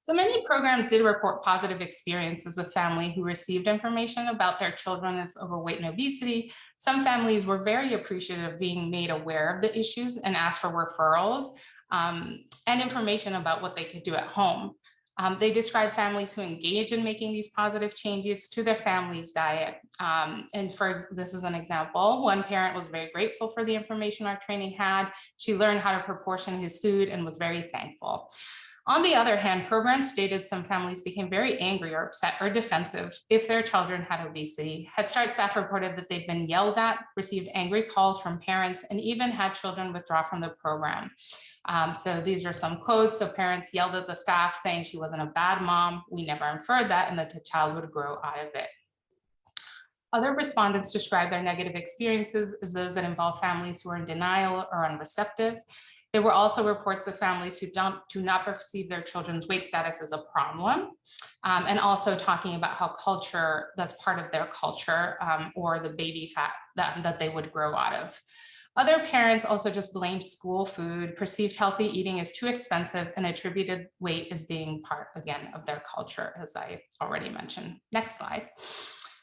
D: So many programs did report positive experiences with family who received information about their children with overweight and obesity. Some families were very appreciative of being made aware of the issues and asked for referrals and information about what they could do at home. They described families who engaged in making these positive changes to their family's diet. And for this is an example, one parent was very grateful for the information our training had. She learned how to proportion his food and was very thankful. On the other hand, programs stated some families became very angry or upset or defensive if their children had obesity. Head Start staff reported that they'd been yelled at, received angry calls from parents, and even had children withdraw from the program. So these are some quotes. So parents yelled at the staff saying she wasn't a bad mom. We never inferred that and that the child would grow out of it. Other respondents described their negative experiences as those that involve families who are in denial or unreceptive. There were also reports that families who do not perceive their children's weight status as a problem, and also talking about how culture, that's part of their culture, or the baby fat that they would grow out of. Other parents also just blamed school food, perceived healthy eating as too expensive, and attributed weight as being part, again, of their culture, as I already mentioned. Next slide.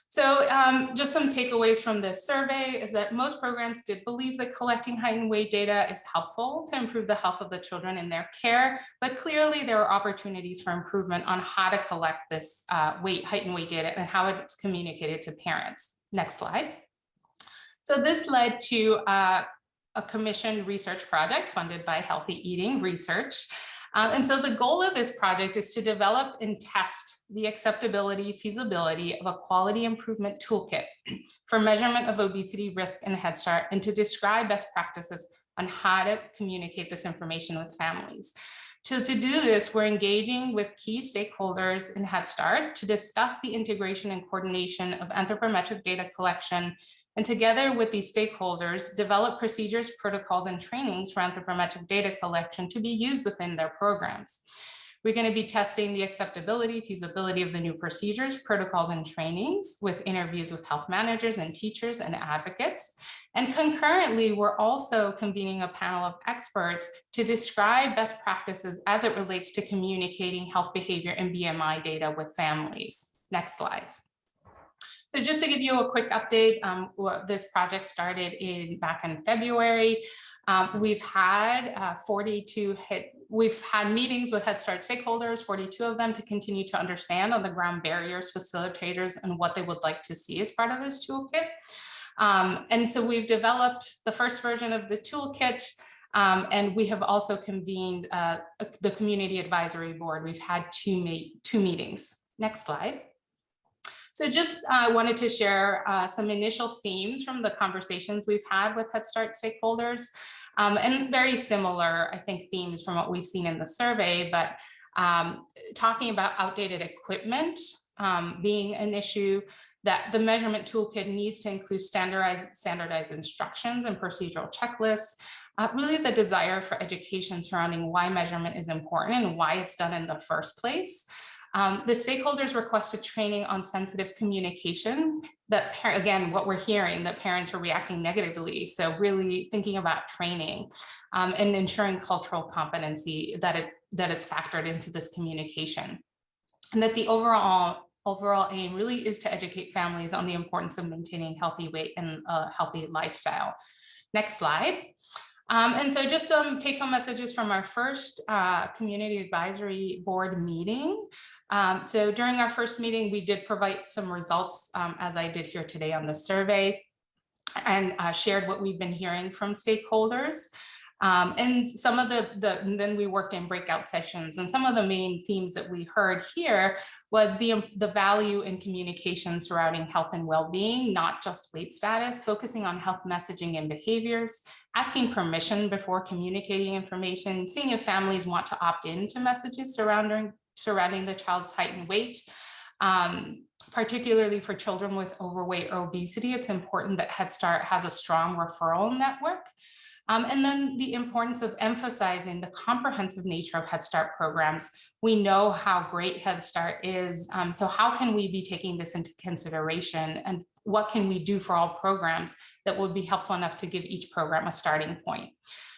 D: So just some takeaways from this survey is that most programs did believe that collecting height and weight data is helpful to improve the health of the children in their care, but clearly there are opportunities for improvement on how to collect this height and weight data and how it's communicated to parents. Next slide. So this led to a commissioned research project funded by Healthy Eating Research. And so the goal of this project is to develop and test the acceptability, feasibility of a quality improvement toolkit for measurement of obesity risk in Head Start and to describe best practices on how to communicate this information with families. To do this, we're engaging with key stakeholders in Head Start to discuss the integration and coordination of anthropometric data collection, and together with these stakeholders, develop procedures, protocols, and trainings for anthropometric data collection to be used within their programs. We're going to be testing the acceptability, feasibility of the new procedures, protocols, and trainings with interviews with health managers and teachers and advocates. And concurrently, we're also convening a panel of experts to describe best practices as it relates to communicating health behavior and BMI data with families. Next slide. So just to give you a quick update, this project started back in February. We've had we've had meetings with Head Start stakeholders, 42 of them, to continue to understand on the ground barriers, facilitators, and what they would like to see as part of this toolkit. And so we've developed the first version of the toolkit, and we have also convened the community advisory board. We've had two meetings. Next slide. So just wanted to share some initial themes from the conversations we've had with Head Start stakeholders. And it's very similar, I think, themes from what we've seen in the survey, but talking about outdated equipment being an issue, that the measurement toolkit needs to include standardized instructions and procedural checklists, really the desire for education surrounding why measurement is important and why it's done in the first place. The stakeholders requested training on sensitive communication that, again, what we're hearing, that parents are reacting negatively. So really thinking about training and ensuring cultural competency, that it's factored into this communication. And that the overall aim really is to educate families on the importance of maintaining healthy weight and a healthy lifestyle. Next slide. And so just some take-home messages from our first community advisory board meeting. So during our first meeting, we did provide some results, as I did here today on the survey, and shared what we've been hearing from stakeholders. And some of then we worked in breakout sessions, and some of the main themes that we heard here was the value in communication surrounding health and well-being, not just weight status, focusing on health messaging and behaviors, asking permission before communicating information, seeing if families want to opt into messages surrounding the child's height and weight. Particularly for children with overweight or obesity, it's important that Head Start has a strong referral network. And then the importance of emphasizing the comprehensive nature of Head Start programs. We know how great Head Start is, so how can we be taking this into consideration, and what can we do for all programs that would be helpful enough to give each program a starting point?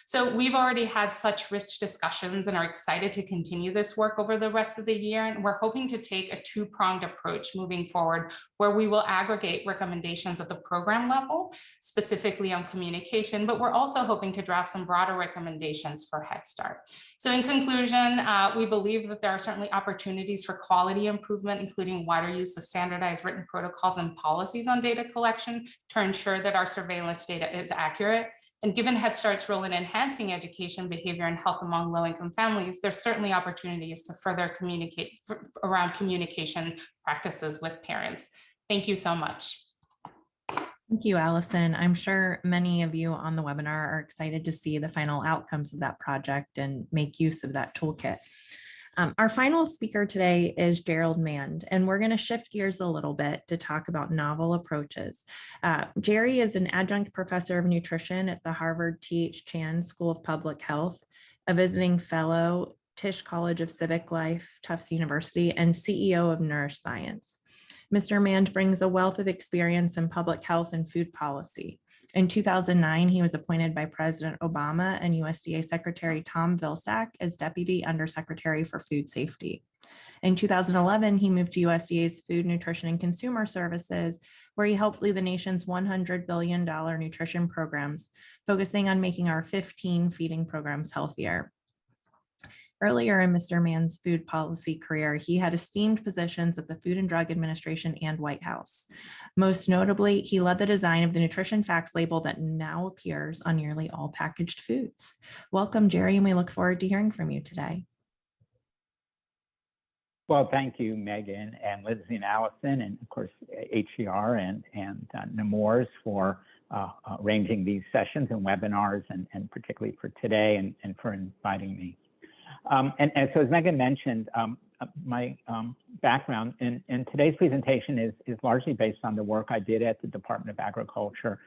D: So we've already had such rich discussions and are excited to continue this work over the rest of the year. And we're hoping to take a two-pronged approach moving forward, where we will aggregate recommendations at the program level, specifically on communication, but we're also hoping to draft some broader recommendations for Head Start. So in conclusion, we believe that there are certainly opportunities for quality improvement, including wider use of standardized written protocols and policies on data collection to ensure that our surveillance data is accurate. And given Head Start's role in enhancing education, behavior, and health among low-income families, there's certainly opportunities to further communicate around communication practices with parents. Thank you so much.
A: Thank you, Allison. I'm sure many of you on the webinar are excited to see the final outcomes of that project and make use of that toolkit. Our final speaker today is Gerald Mand, and we're going to shift gears a little bit to talk about novel approaches. Jerry is an adjunct professor of nutrition at the Harvard T.H. Chan School of Public Health, a visiting fellow, Tisch College of Civic Life, Tufts University, and CEO of Nourish Science. Mr. Mand brings a wealth of experience in public health and food policy, In 2009, he was appointed by President Obama and USDA Secretary Tom Vilsack as Deputy Undersecretary for Food Safety. In 2011, he moved to USDA's Food, Nutrition, and Consumer Services, where he helped lead the nation's $100 billion nutrition programs, focusing on making our 15 feeding programs healthier. Earlier in Mr. Mann's food policy career, he had esteemed positions at the Food and Drug Administration and White House. Most notably, he led the design of the nutrition facts label that now appears on nearly all packaged foods. Welcome, Jerry, and we look forward to hearing from you today.
E: Well, thank you, Megan and Lizzie and Allison, and of course, HER and Nemours for arranging these sessions and webinars, and particularly for today, and for inviting me. And so as Megan mentioned, my background in today's presentation is largely based on the work I did at the Department of Agriculture,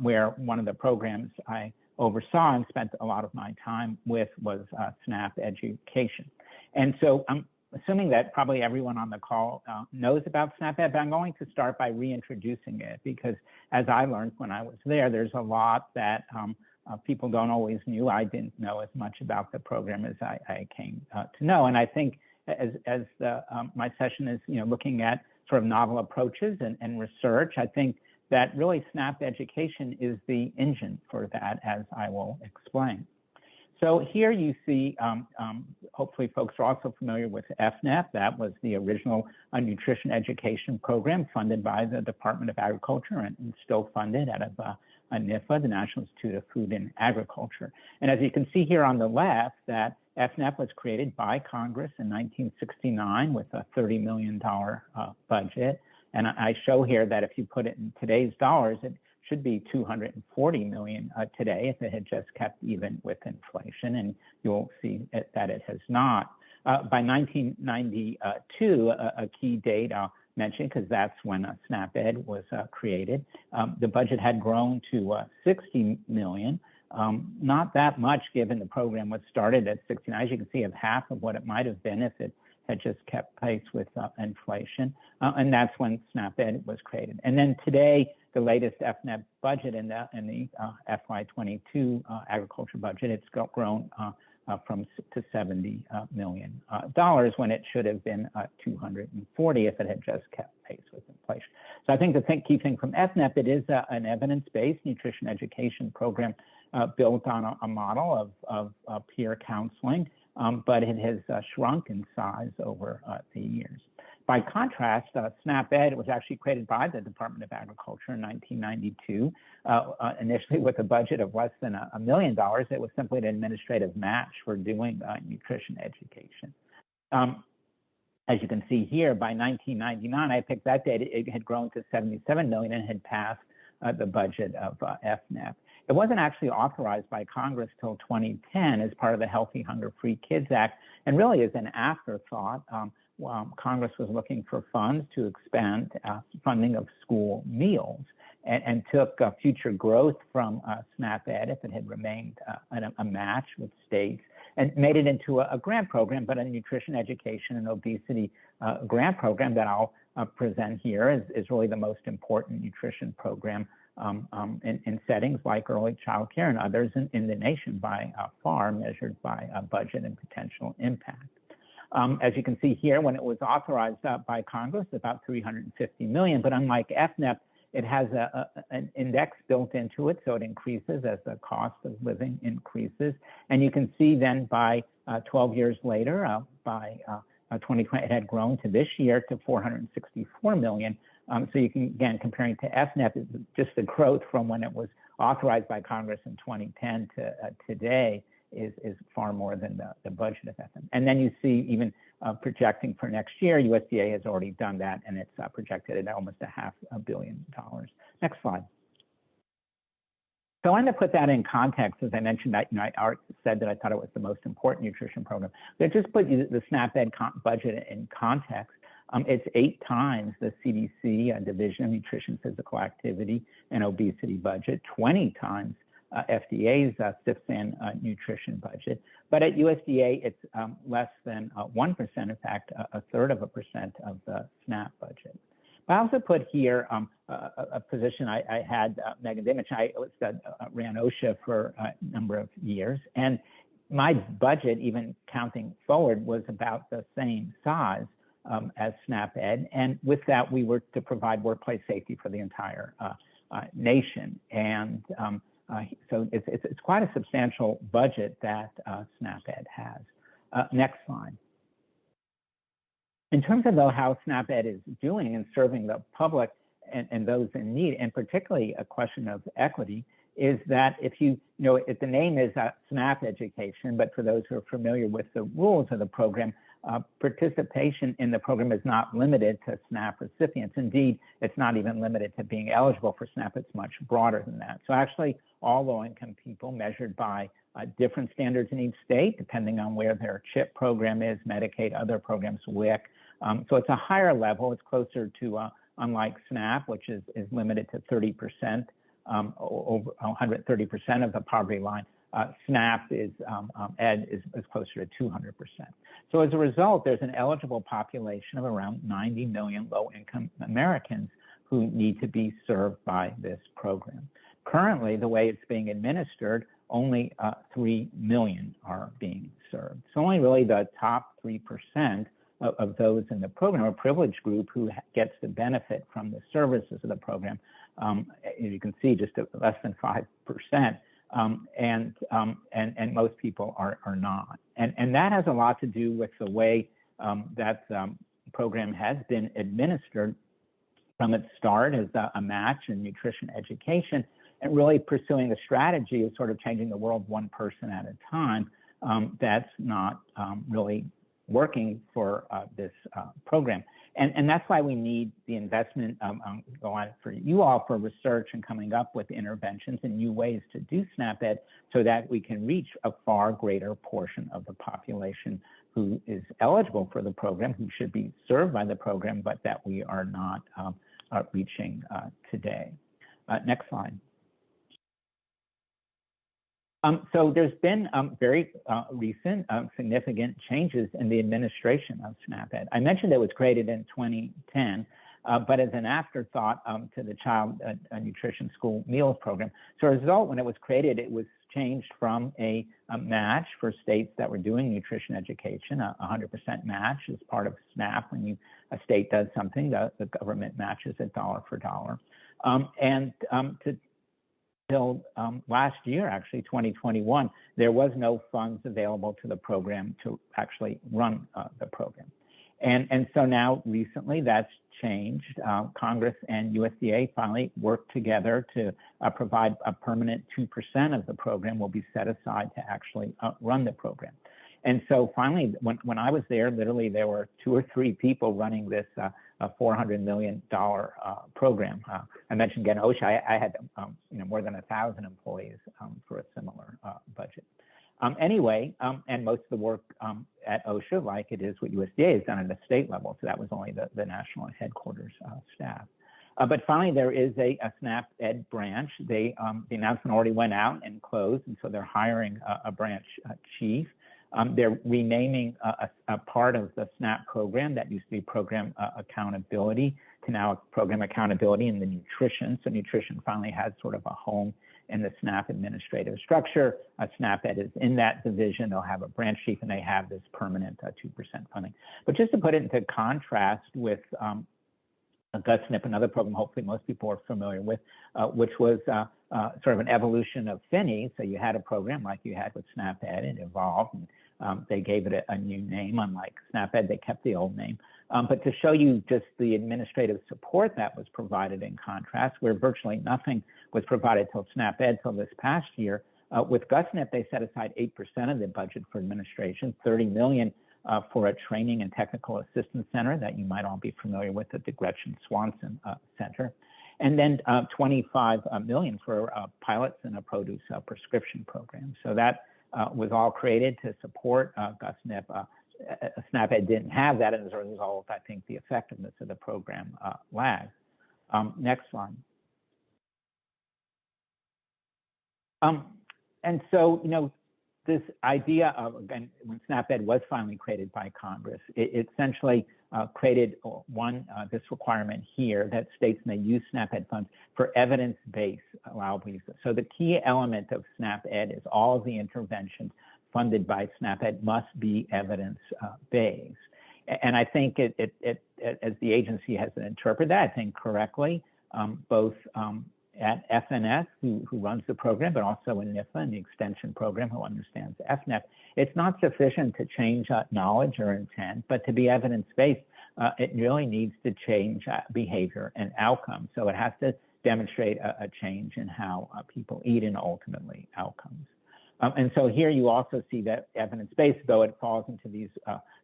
E: where one of the programs I oversaw and spent a lot of my time with was SNAP education. And so I'm assuming that probably everyone on the call knows about SNAP Ed, but I'm going to start by reintroducing it, because as I learned when I was there, there's a lot that people don't always knew. I didn't know as much about the program as I came to know. And I think as my session is looking at sort of novel approaches and research, I think that really SNAP education is the engine for that, as I will explain. So here you see, hopefully folks are also familiar with FNEP. That was the original nutrition education program funded by the Department of Agriculture and still funded out of NIFA, the National Institute of Food and Agriculture. And as you can see here on the left, that FNEP was created by Congress in 1969 with a $30 million budget. And I show here that if you put it in today's dollars, it should be $240 million today if it had just kept even with inflation, and you'll see that it has not. By 1992, a key date I'll mention, because that's when SNAP Ed was created, the budget had grown to $60 million. Not that much, given the program was started at 69. As you can see, of half of what it might have been if it had just kept pace with inflation. And that's when SNAP Ed was created. And then today, the latest FNEP budget in the FY22 agriculture budget, it's grown to $70 million when it should have been 240 if it had just kept pace with inflation. So I think the key thing from FNEP, it is an evidence-based nutrition education program built on a model of peer counseling, but it has shrunk in size over the years. By contrast, SNAP Ed was actually created by the Department of Agriculture in 1992, initially with a budget of less than $1 million. It was simply an administrative match for doing nutrition education. As you can see here, by 1999, I picked that date, it had grown to $77 million and had passed the budget of FNEP. It wasn't actually authorized by Congress till 2010 as part of the Healthy, Hunger-Free Kids Act, and really as an afterthought. Congress was looking for funds to expand funding of school meals, and took future growth from SNAP Ed, if it had remained a match with states, and made it into a grant program, but a nutrition education and obesity grant program that I'll present here is really the most important nutrition program in settings like early child care and others in the nation by far, measured by budget and potential impact. As you can see here, when it was authorized by Congress, about $350 million, but unlike FNEP, it has an index built into it, so it increases as the cost of living increases. And you can see then by 12 years later, by 2020, it had grown to this year to $464 million. So you can, again, comparing to FNEP, just the growth from when it was authorized by Congress in 2010 to today is far more than the budget of FNEP. And then you see even projecting for next year, USDA has already done that, and it's projected at almost $500 million. Next slide. So I want to put that in context. As I mentioned, I already said that I thought it was the most important nutrition program. But just put the SNAP Ed budget in context. It's 8 times the CDC Division of Nutrition, Physical Activity, and Obesity budget, 20 times FDA's CFSAN nutrition budget. But at USDA, it's less than 1%, in fact, 1/3% of the SNAP budget. I also put here a position I had, Megan did mention, I ran OSHA for a number of years, and my budget, even counting forward, was about the same size as SNAP-Ed, and with that, we were to provide workplace safety for the entire nation, and so it's quite a substantial budget that SNAP-Ed has. Next slide. In terms of how SNAP-Ed is doing in serving the public and those in need, and particularly a question of equity, is that if if the name is SNAP education, but for those who are familiar with the rules of the program, participation in the program is not limited to SNAP recipients. Indeed, it's not even limited to being eligible for SNAP. It's much broader than that. So actually, all low-income people measured by different standards in each state, depending on where their CHIP program is, Medicaid, other programs, WIC. So it's a higher level. It's closer to, unlike SNAP, which is limited to 30%, over 130% of the poverty line. SNAP Ed is closer to 200%. So as a result, there's an eligible population of around 90 million low-income Americans who need to be served by this program. Currently, the way it's being administered, only 3 million are being served. So only really the top 3% of those in the program, a privileged group who gets the benefit from the services of the program. As you can see, just less than 5%, and most people are not. And that has a lot to do with the way that program has been administered from its start as a match in nutrition education, and really pursuing a strategy of sort of changing the world one person at a time. That's not really working for this program. And that's why we need the investment go on for you all for research and coming up with interventions and new ways to do SNAP-Ed so that we can reach a far greater portion of the population who is eligible for the program, who should be served by the program, but that we are not reaching today. Next slide. So there's been very recent significant changes in the administration of SNAP-Ed. I mentioned it was created in 2010, but as an afterthought to the Child Nutrition School Meals Program. So as a result, when it was created, it was changed from a match for states that were doing nutrition education, a 100% match as part of SNAP. When a state does something, the government matches it dollar for dollar. Until last year, actually 2021, there was no funds available to the program to actually run the program. And so now recently that's changed. Congress and USDA finally worked together to provide a permanent 2% of the program will be set aside to actually run the program. And so finally, when I was there, literally there were 2 or 3 people running this $400 million program. I mentioned again, OSHA, I had more than 1,000 employees for a similar budget. Anyway, and most of the work at OSHA, like it is what USDA, is done at the state level. So that was only the national headquarters staff. But finally, there is a SNAP-Ed branch. The announcement already went out and closed, and so they're hiring a branch chief. They're renaming a part of the SNAP program that used to be program accountability to now program accountability in the nutrition. So nutrition finally has sort of a home in the SNAP administrative structure. SNAP-Ed is in that division. They'll have a branch chief and they have this permanent 2% funding. But just to put it into contrast with GovSNP, another program hopefully most people are familiar with, which was sort of an evolution of FINI. So you had a program like you had with SNAP-Ed, it evolved, and they gave it a new name. Unlike SNAP-Ed, they kept the old name. But to show you just the administrative support that was provided in contrast, where virtually nothing was provided till SNAP-Ed till this past year, with GovSNP, they set aside 8% of the budget for administration, $30 million for a training and technical assistance center that you might all be familiar with at the Gretchen Swanson Center. And then $25 million for pilots in a produce prescription program. So that was all created to support GovSNP. SNAP-Ed didn't have that, and as a result, I think the effectiveness of the program lagged. Next slide. And so, this idea of, again, when SNAP-Ed was finally created by Congress, it essentially created this requirement here that states may use SNAP-Ed funds for evidence-based allowable uses. So the key element of SNAP-Ed is all of the interventions funded by SNAP-Ed must be evidence-based. And I think as the agency has interpreted that, I think correctly, both at FNS, who runs the program, but also in NIFA and the extension program, who understands FNF, it's not sufficient to change knowledge or intent, but to be evidence-based, it really needs to change behavior and outcomes. So it has to demonstrate a change in how people eat and ultimately outcomes. And so here you also see that evidence-based, though it falls into these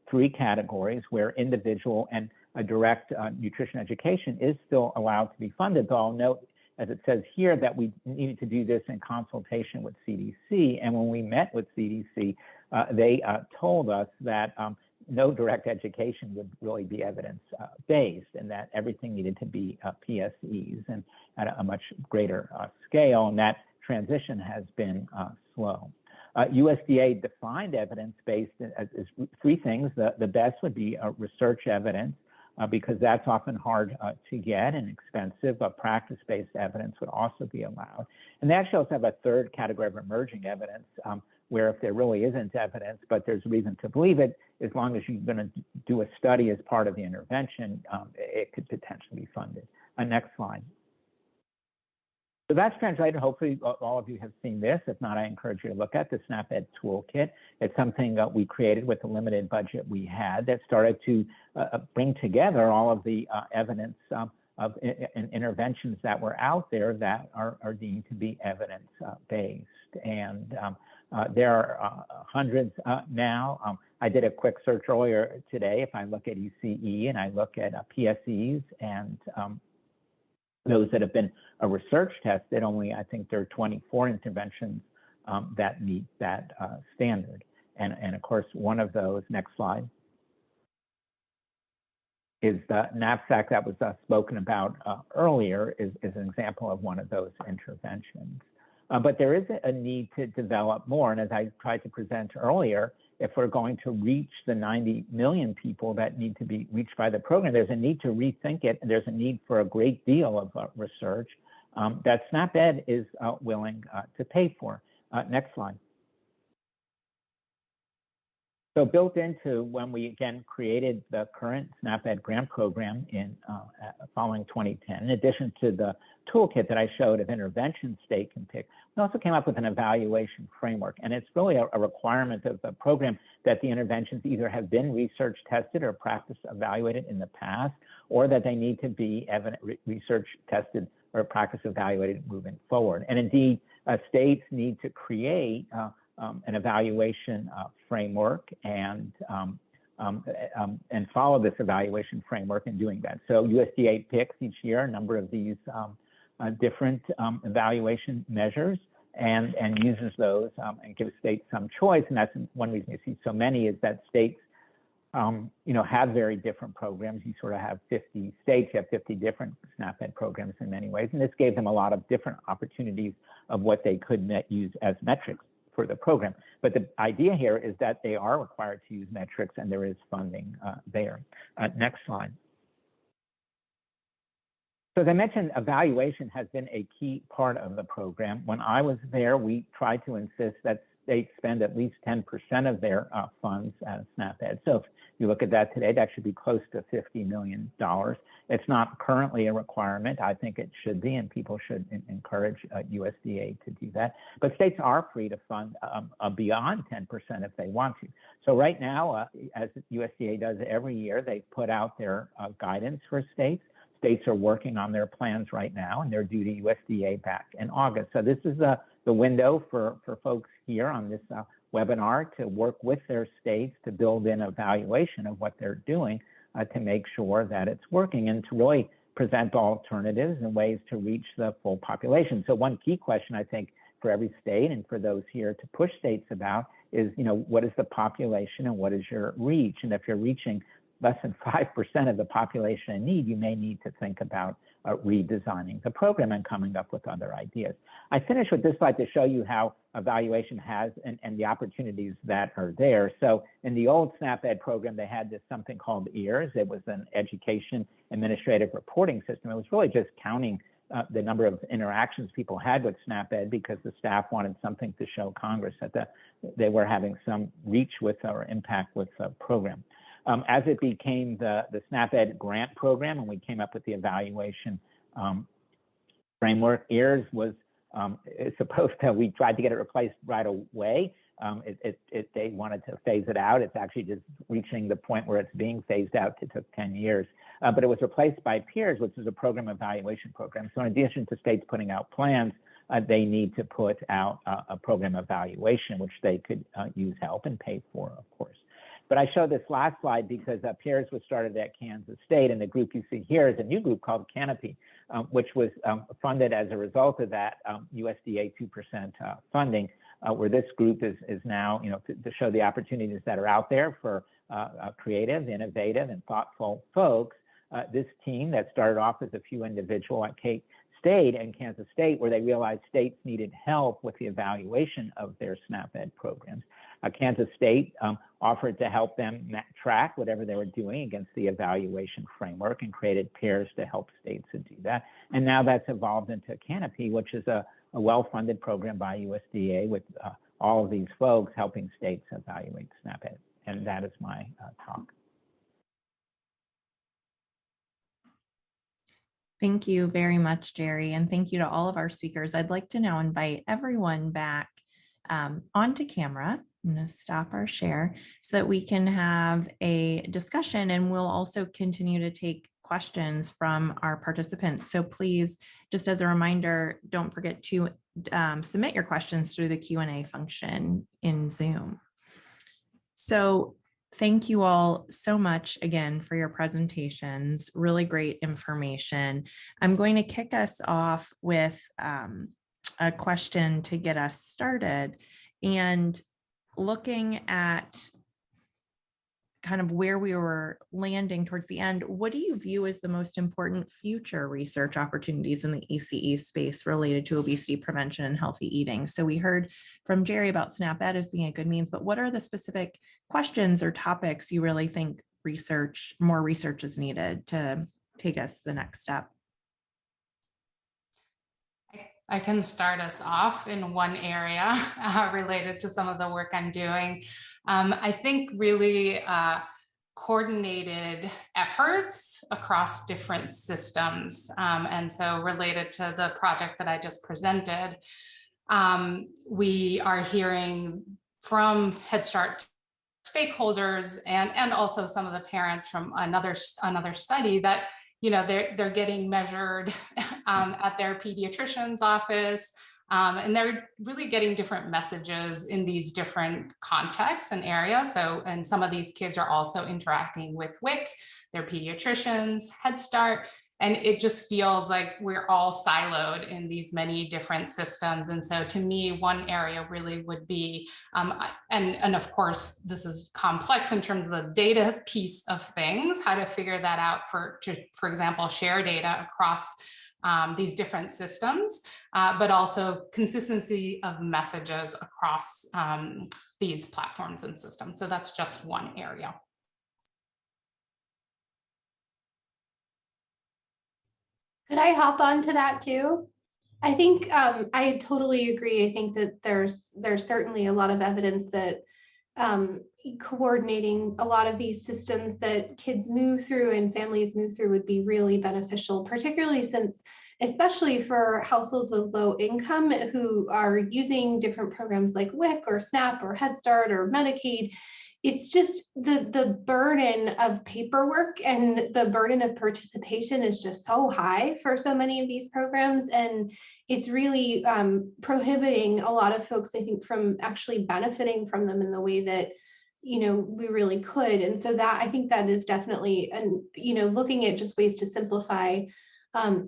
E: three categories where individual and a direct nutrition education is still allowed to be funded, though I'll note, as it says here, that we needed to do this in consultation with CDC. And when we met with CDC, they told us that no direct education would really be evidence-based and that everything needed to be PSEs and at a much greater scale. And that transition has been slow. USDA defined evidence-based as three things. The best would be research evidence, because that's often hard to get and expensive, but practice-based evidence would also be allowed. And they actually also have a third category of emerging evidence, where if there really isn't evidence, but there's reason to believe it, as long as you're going to do a study as part of the intervention, it could potentially be funded. Next slide. So that's translated. Hopefully all of you have seen this. If not, I encourage you to look at the SNAP-Ed Toolkit. It's something that we created with the limited budget we had that started to bring together all of the evidence of interventions that were out there that are deemed to be evidence-based. And there are hundreds now. I did a quick search earlier today. If I look at ECE and I look at PSEs and those that have been research tested, only I think there are 24 interventions that meet that standard. And of course, one of those, next slide, is the knapsack that was spoken about earlier is an example of one of those interventions. But there is a need to develop more. And as I tried to present earlier, if we're going to reach the 90 million people that need to be reached by the program, there's a need to rethink it. And there's a need for a great deal of research that SNAP-Ed is willing to pay for. Next slide. So built into when we again created the current SNAP-Ed grant program in following 2010, in addition to the toolkit that I showed of interventions state can pick, we also came up with an evaluation framework. And it's really a requirement of the program that the interventions either have been research tested or practice evaluated in the past, or that they need to be research tested or practice evaluated moving forward. And indeed, states need to create an evaluation framework and follow this evaluation framework in doing that. So USDA picks each year a number of these different evaluation measures and uses those and gives states some choice. And that's one reason you see so many is that states have very different programs. You sort of have 50 states, you have 50 different SNAP-Ed programs in many ways. And this gave them a lot of different opportunities of what they could use as metrics for the program. But the idea here is that they are required to use metrics and there is funding there. Next slide. So as I mentioned, evaluation has been a key part of the program. When I was there, we tried to insist that states spend at least 10% of their funds as SNAP-Ed. So if you look at that today, that should be close to $50 million. It's not currently a requirement. I think it should be, and people should encourage USDA to do that. But states are free to fund beyond 10% if they want to. So right now, as USDA does every year, they put out their guidance for states. States are working on their plans right now, and they're due to USDA back in August. So this is the window for folks here on this webinar to work with their states to build in evaluation of what they're doing to make sure that it's working and to really present alternatives and ways to reach the full population. So one key question, I think, for every state and for those here to push states about is, what is the population and what is your reach? And if you're reaching less than 5% of the population in need, you may need to think about redesigning the program and coming up with other ideas. I finish with this slide to show you how evaluation has and the opportunities that are there. So in the old SNAP-Ed program, they had this something called EARS. It was an education administrative reporting system. It was really just counting the number of interactions people had with SNAP-Ed because the staff wanted something to show Congress that they were having some reach with or impact with the program. As it became the SNAP-Ed grant program and we came up with the evaluation framework, EARS was supposed to, we tried to get it replaced right away. They wanted to phase it out. It's actually just reaching the point where it's being phased out. It took 10 years. But it was replaced by PEERS, which is a program evaluation program. So in addition to states putting out plans, they need to put out a program evaluation, which they could use help and pay for, of course. But I show this last slide because PEERS was started at Kansas State, and the group you see here is a new group called Canopy, which was funded as a result of that USDA 2% funding, where this group is now, to show the opportunities that are out there for creative, innovative, and thoughtful folks. This team that started off as a few individuals at K State and Kansas State, where they realized states needed help with the evaluation of their SNAP-Ed programs. Kansas State offered to help them track whatever they were doing against the evaluation framework and created PEERS to help states to do that. And now that's evolved into Canopy, which is a well-funded program by USDA with all of these folks helping states evaluate SNAP-Ed. And that is my talk.
A: Thank you very much, Jerry, and thank you to all of our speakers. I'd like to now invite everyone back onto camera. I'm going to stop our share so that we can have a discussion, and we'll also continue to take questions from our participants. So please, just as a reminder, don't forget to submit your questions through the Q&A function in Zoom. So thank you all so much again for your presentations. Really great information. I'm going to kick us off with a question to get us started. And looking at kind of where we were landing towards the end, what do you view as the most important future research opportunities in the ACE space related to obesity prevention and healthy eating? So we heard from Jerry about SNAP-Ed as being a good means, but what are the specific questions or topics you really think more research is needed to take us the next step?
D: I can start us off in one area related to some of the work I'm doing. I think really coordinated efforts across different systems. And so related to the project that I just presented, we are hearing from Head Start stakeholders and also some of the parents from another study that they're getting measured at their pediatrician's office, and they're really getting different messages in these different contexts and areas. And some of these kids are also interacting with WIC, their pediatricians, Head Start, and it just feels like we're all siloed in these many different systems. And so to me, one area really would be, and of course, this is complex in terms of the data piece of things, how to figure that out for example, share data across these different systems, but also consistency of messages across these platforms and systems. So that's just one area.
B: Could I hop on to that too? I think I totally agree. I think that there's certainly a lot of evidence that coordinating a lot of these systems that kids move through and families move through would be really beneficial, particularly since, especially for households with low income who are using different programs like WIC or SNAP or Head Start or Medicaid. It's just the burden of paperwork and the burden of participation is just so high for so many of these programs. And it's really prohibiting a lot of folks, I think, from actually benefiting from them in the way that, we really could. And so that, I think that is definitely, and, looking at just ways to simplify, I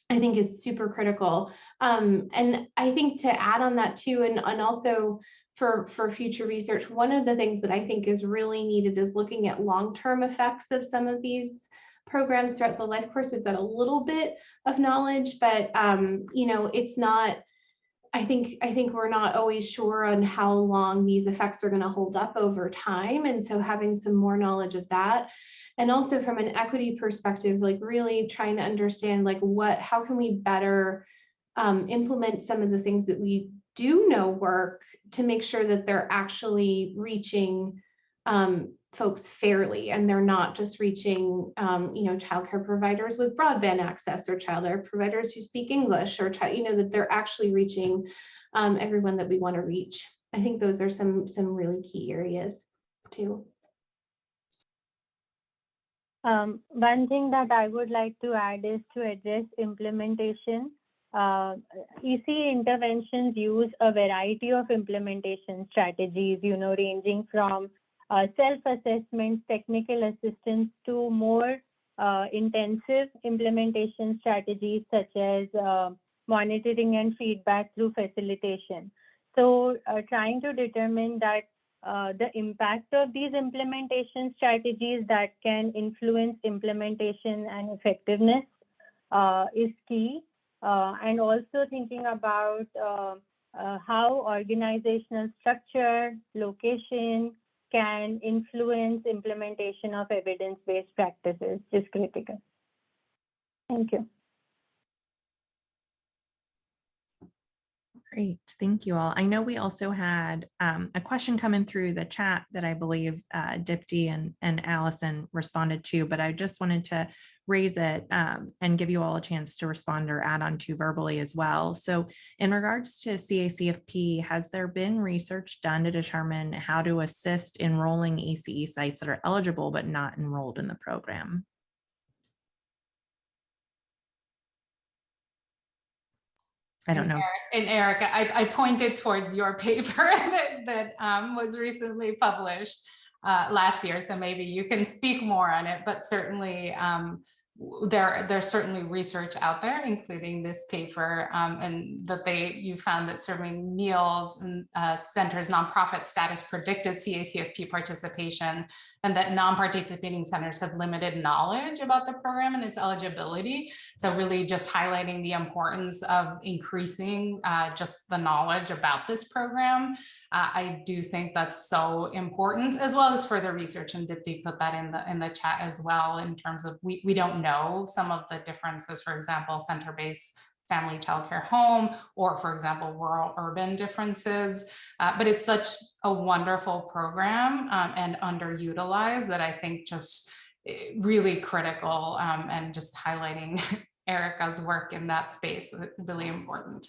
B: think is super critical. And I think to add on that too, and also, for future research, one of the things that I think is really needed is looking at long-term effects of some of these programs throughout the life course, we've got a little bit of knowledge, but it's not, I think we're not always sure on how long these effects are going to hold up over time. And so having some more knowledge of that. And also from an equity perspective, like really trying to understand like how can we better implement some of the things that we do know work to make sure that they're actually reaching folks fairly, and they're not just reaching childcare providers with broadband access or childcare providers who speak English, or that they're actually reaching everyone that we want to reach. I think those are some really key areas too.
C: One thing that I would like to add is to address implementation. EC interventions use a variety of implementation strategies, ranging from self-assessments, technical assistance, to more intensive implementation strategies such as monitoring and feedback through facilitation. So trying to determine that the impact of these implementation strategies that can influence implementation and effectiveness is key. And also thinking about how organizational structure, location can influence implementation of evidence-based practices is critical. Thank you.
A: Great, thank you all. I know we also had a question coming through the chat that I believe Dipti and Allison responded to, but I just wanted to raise it and give you all a chance to respond or add on to verbally as well. So in regards to CACFP, has there been research done to determine how to assist enrolling ACE sites that are eligible but not enrolled in the program? I don't know.
D: And Erica, I pointed towards your paper that was recently published last year, so maybe you can speak more on it, but certainly there's certainly research out there, including this paper, and that you found that serving meals and centers nonprofit status predicted CACFP participation, and that non-participating centers have limited knowledge about the program and its eligibility. So really just highlighting the importance of increasing just the knowledge about this program. I do think that's so important, as well as further research, and Dipti put that in the chat as well, in terms of we don't know some of the differences, for example, center-based family childcare home, or for example, rural urban differences. But it's such a wonderful program and underutilized that I think just really critical, and just highlighting Erica's work in that space is really important.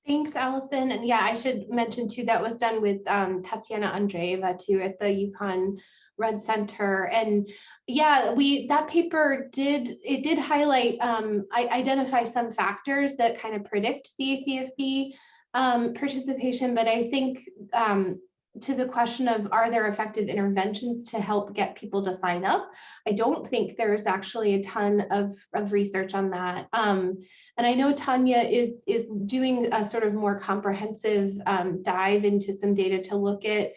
B: Thanks, Allison. And yeah, I should mention too, that was done with Tatiana Andreeva too at the UConn Red Center. And yeah, that paper did highlight, identify some factors that kind of predict CACFP participation. But I think to the question of, are there effective interventions to help get people to sign up? I don't think there's actually a ton of research on that. And I know Tanya is doing a sort of more comprehensive dive into some data to look at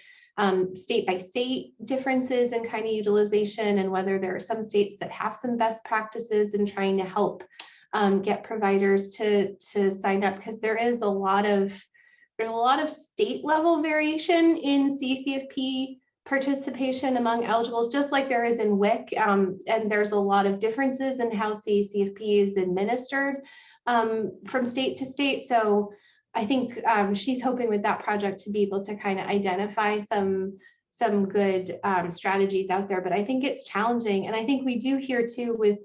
B: state by state differences in kind of utilization, and whether there are some states that have some best practices in trying to help get providers to sign up, because there's a lot of state level variation in CACFP participation among eligibles, just like there is in WIC, and there's a lot of differences in how CACFP is administered from state to state. So I think she's hoping with that project to be able to kind of identify some good strategies out there, but I think it's challenging. And I think we do hear too with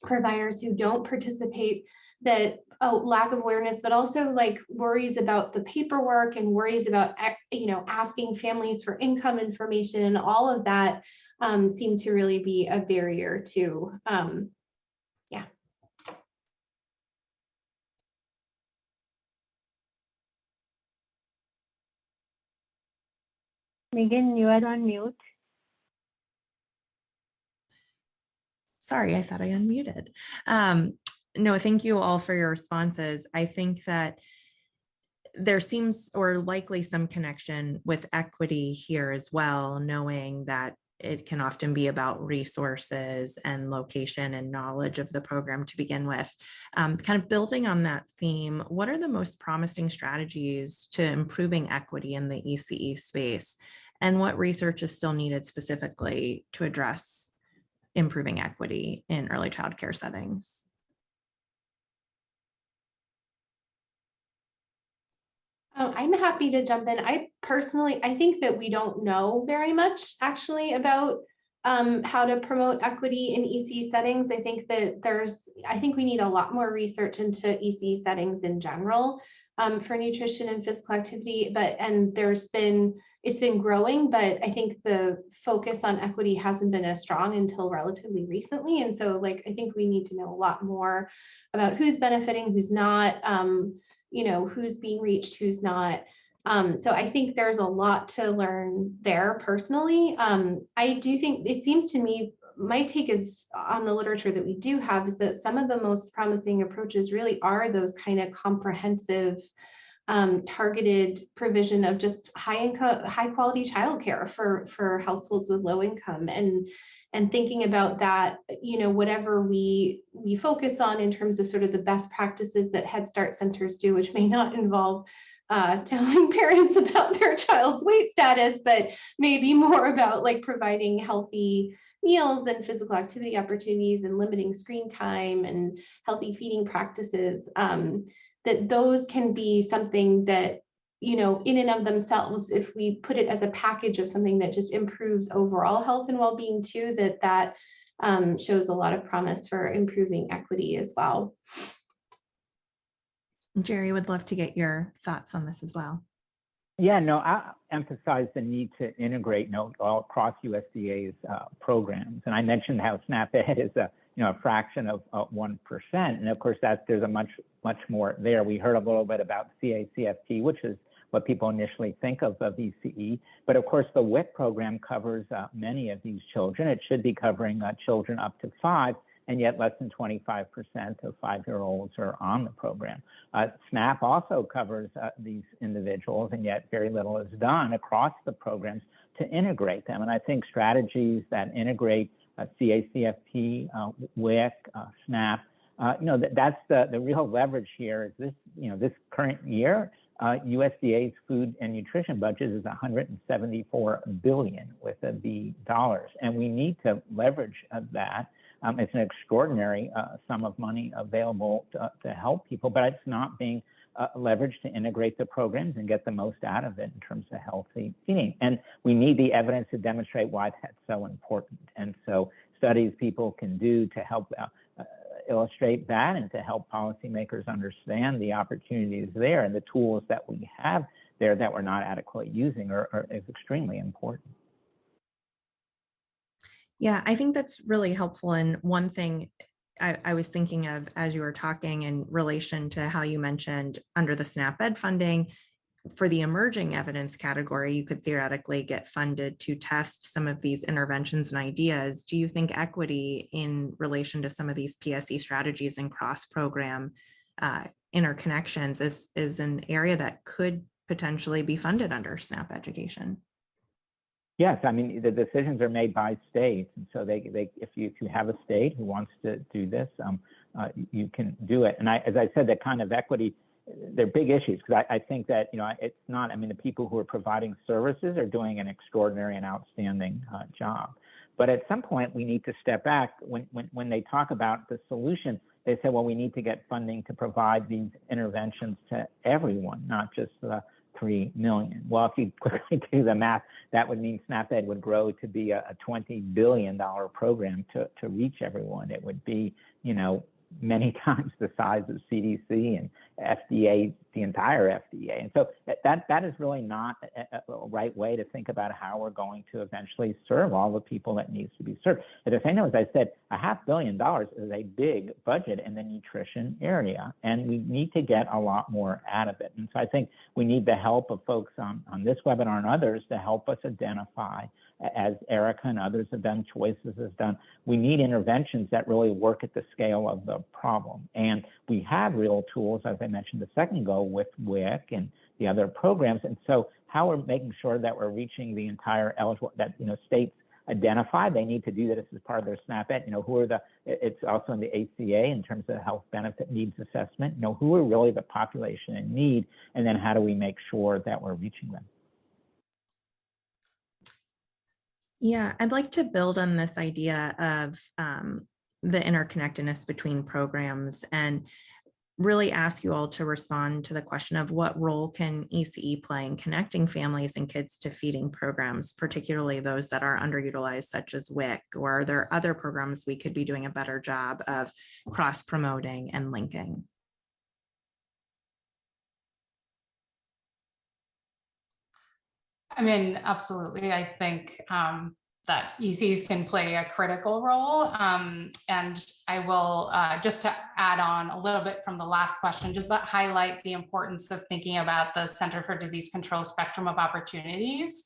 B: providers who don't participate that lack of awareness, but also like worries about the paperwork and worries about asking families for income information, and all of that seem to really be a barrier to yeah.
C: Megan, you are on mute.
A: Sorry, I thought I unmuted. No, thank you all for your responses. I think that there seems, or likely, some connection with equity here as well, knowing that it can often be about resources and location and knowledge of the program to begin with. Kind of building on that theme, what are the most promising strategies to improving equity in the ECE space? And what research is still needed specifically to address improving equity in early childcare settings?
B: I'm happy to jump in. I think that we don't know very much actually about how to promote equity in EC settings. I think that we need a lot more research into EC settings in general for nutrition and physical activity, it's been growing, but I think the focus on equity hasn't been as strong until relatively recently. And so I think we need to know a lot more about who's benefiting, who's not, who's being reached, who's not. So I think there's a lot to learn there personally. I do think it seems to me, my take is on the literature that we do have is that some of the most promising approaches really are those kind of comprehensive, targeted provision of just high quality childcare for households with low income, and thinking about that, whatever we focus on in terms of sort of the best practices that Head Start centers do, which may not involve telling parents about their child's weight status, but maybe more about providing healthy meals and physical activity opportunities and limiting screen time and healthy feeding practices, that those can be something that, in and of themselves, if we put it as a package of something that just improves overall health and well-being too, that shows a lot of promise for improving equity as well.
A: Jerry, would love to get your thoughts on this as well.
E: Yeah, no, I emphasize the need to integrate all across USDA's programs. And I mentioned how SNAP-Ed is a fraction of 1%. And of course, there's a much more there. We heard a little bit about Ccfp, which is what people initially think of ECE. But of course, the WIC program covers many of these children. It should be covering children up to 5, and yet less than 25% of 5-year-olds are on the program. SNAP also covers these individuals, and yet very little is done across the programs to integrate them. And I think strategies that integrate Ccfp, WIC, SNAP, that's the real leverage here. Is this current year, USDA's food and nutrition budget is $174 billion with a B dollars, and we need to leverage that. It's an extraordinary sum of money available to help people, but it's not being leveraged to integrate the programs and get the most out of it in terms of healthy eating. And we need the evidence to demonstrate why that's so important. And so studies people can do to help illustrate that and to help policymakers understand the opportunities there and the tools that we have there that we're not adequately using is extremely important.
A: Yeah, I think that's really helpful. And one thing I was thinking of as you were talking in relation to how you mentioned under the SNAP-Ed funding, for the emerging evidence category, you could theoretically get funded to test some of these interventions and ideas. Do you think equity in relation to some of these PSE strategies and cross-program interconnections is an area that could potentially be funded under SNAP education?
E: Yes, I mean, the decisions are made by states. And so if you have a state who wants to do this, you can do it. And as I said, that kind of equity, they're big issues because I think that, it's not, I mean, the people who are providing services are doing an extraordinary and outstanding job. But at some point, we need to step back. When they talk about the solution, they say, well, we need to get funding to provide these interventions to everyone, not just the 3 million. Well, if you quickly do the math, that would mean SNAP-Ed would grow to be a $20 billion program to reach everyone. It would be, many times the size of CDC and FDA, the entire FDA. And so that is really not a right way to think about how we're going to eventually serve all the people that needs to be served. At the same time, as I said, $500 million is a big budget in the nutrition area, and we need to get a lot more out of it. And so I think we need the help of folks on this webinar and others to help us identify, as Erica and others have done, Choices has done, we need interventions that really work at the scale of the problem. And we have real tools, as I mentioned a second ago, with WIC and the other programs. And so how we're making sure that we're reaching the entire eligible, that states identify. They need to do that as part of their SNAP-Ed. Who are it's also in the ACA in terms of health benefit needs assessment. Who are really the population in need, and then how do we make sure that we're reaching them?
A: Yeah, I'd like to build on this idea of the interconnectedness between programs and really ask you all to respond to the question of what role can ECE play in connecting families and kids to feeding programs, particularly those that are underutilized, such as WIC, or are there other programs we could be doing a better job of cross-promoting and linking?
D: I mean, absolutely. I think that ECs can play a critical role. And I will, just to add on a little bit from the last question, just highlight the importance of thinking about the Center for Disease Control spectrum of opportunities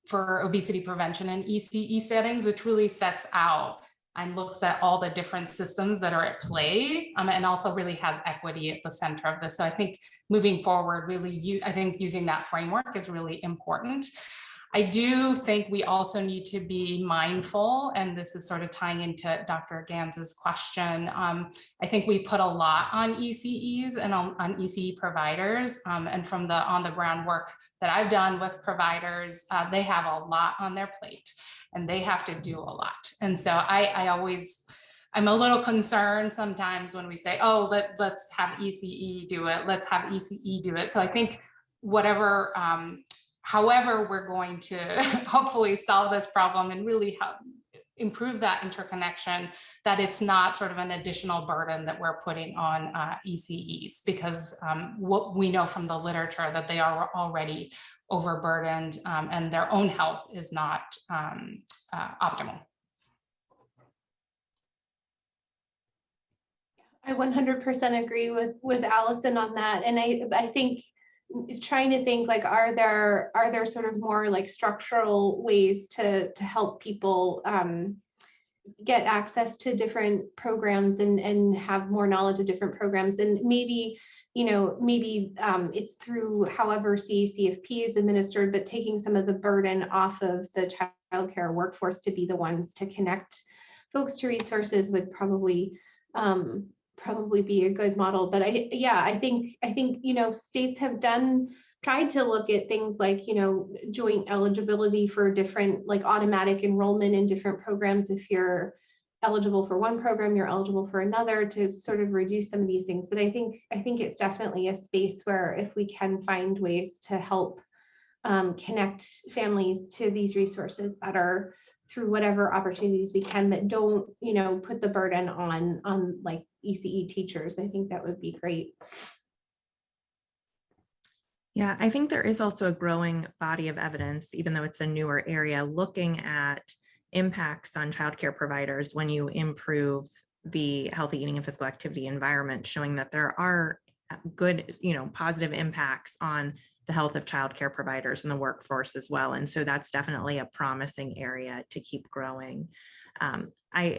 D: for obesity prevention in ECE settings, which really sets out and looks at all the different systems that are at play, and also really has equity at the center of this. So I think moving forward, really, I think using that framework is really important. I do think we also need to be mindful, and this is sort of tying into Dr. Gans's question. I think we put a lot on ECEs and on ECE providers, and from the on-the-ground work that I've done with providers, they have a lot on their plate and they have to do a lot. And so I'm a little concerned sometimes when we say, oh, let's have ECE do it, let's have ECE do it. So I think whatever, however we're going to hopefully solve this problem and really help improve that interconnection, that it's not sort of an additional burden that we're putting on ECEs, because what we know from the literature that they are already overburdened and their own health is not optimal.
B: I 100% agree with Allison on that. And I think trying to think like, are there sort of more like structural ways to help people get access to different programs and have more knowledge of different programs, and maybe it's through however Ccfp is administered, but taking some of the burden off of the childcare workforce to be the ones to connect folks to resources would probably be a good model. But I think states have tried to look at things like joint eligibility for different, like automatic enrollment in different programs. If you're eligible for one program, you're eligible for another, to sort of reduce some of these things. But I think it's definitely a space where if we can find ways to help connect families to these resources better through whatever opportunities we can that don't put the burden on like ECE teachers, I think that would be great.
A: Yeah, I think there is also a growing body of evidence, even though it's a newer area, looking at impacts on childcare providers when you improve the healthy eating and physical activity environment, showing that there are good, positive impacts on the health of childcare providers and the workforce as well. And so that's definitely a promising area to keep growing.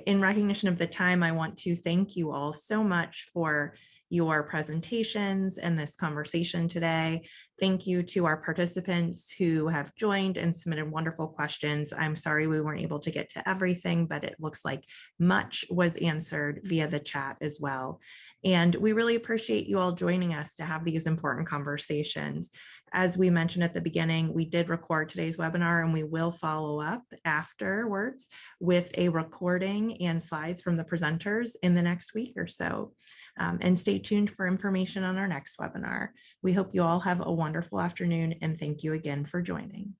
A: In recognition of the time, I want to thank you all so much for your presentations and this conversation today. Thank you to our participants who have joined and submitted wonderful questions. I'm sorry we weren't able to get to everything, but it looks like much was answered via the chat as well. And we really appreciate you all joining us to have these important conversations. As we mentioned at the beginning, we did record today's webinar, and we will follow up afterwards with a recording and slides from the presenters in the next week or so. And stay tuned for information on our next webinar. We hope you all have a wonderful afternoon, and thank you again for joining.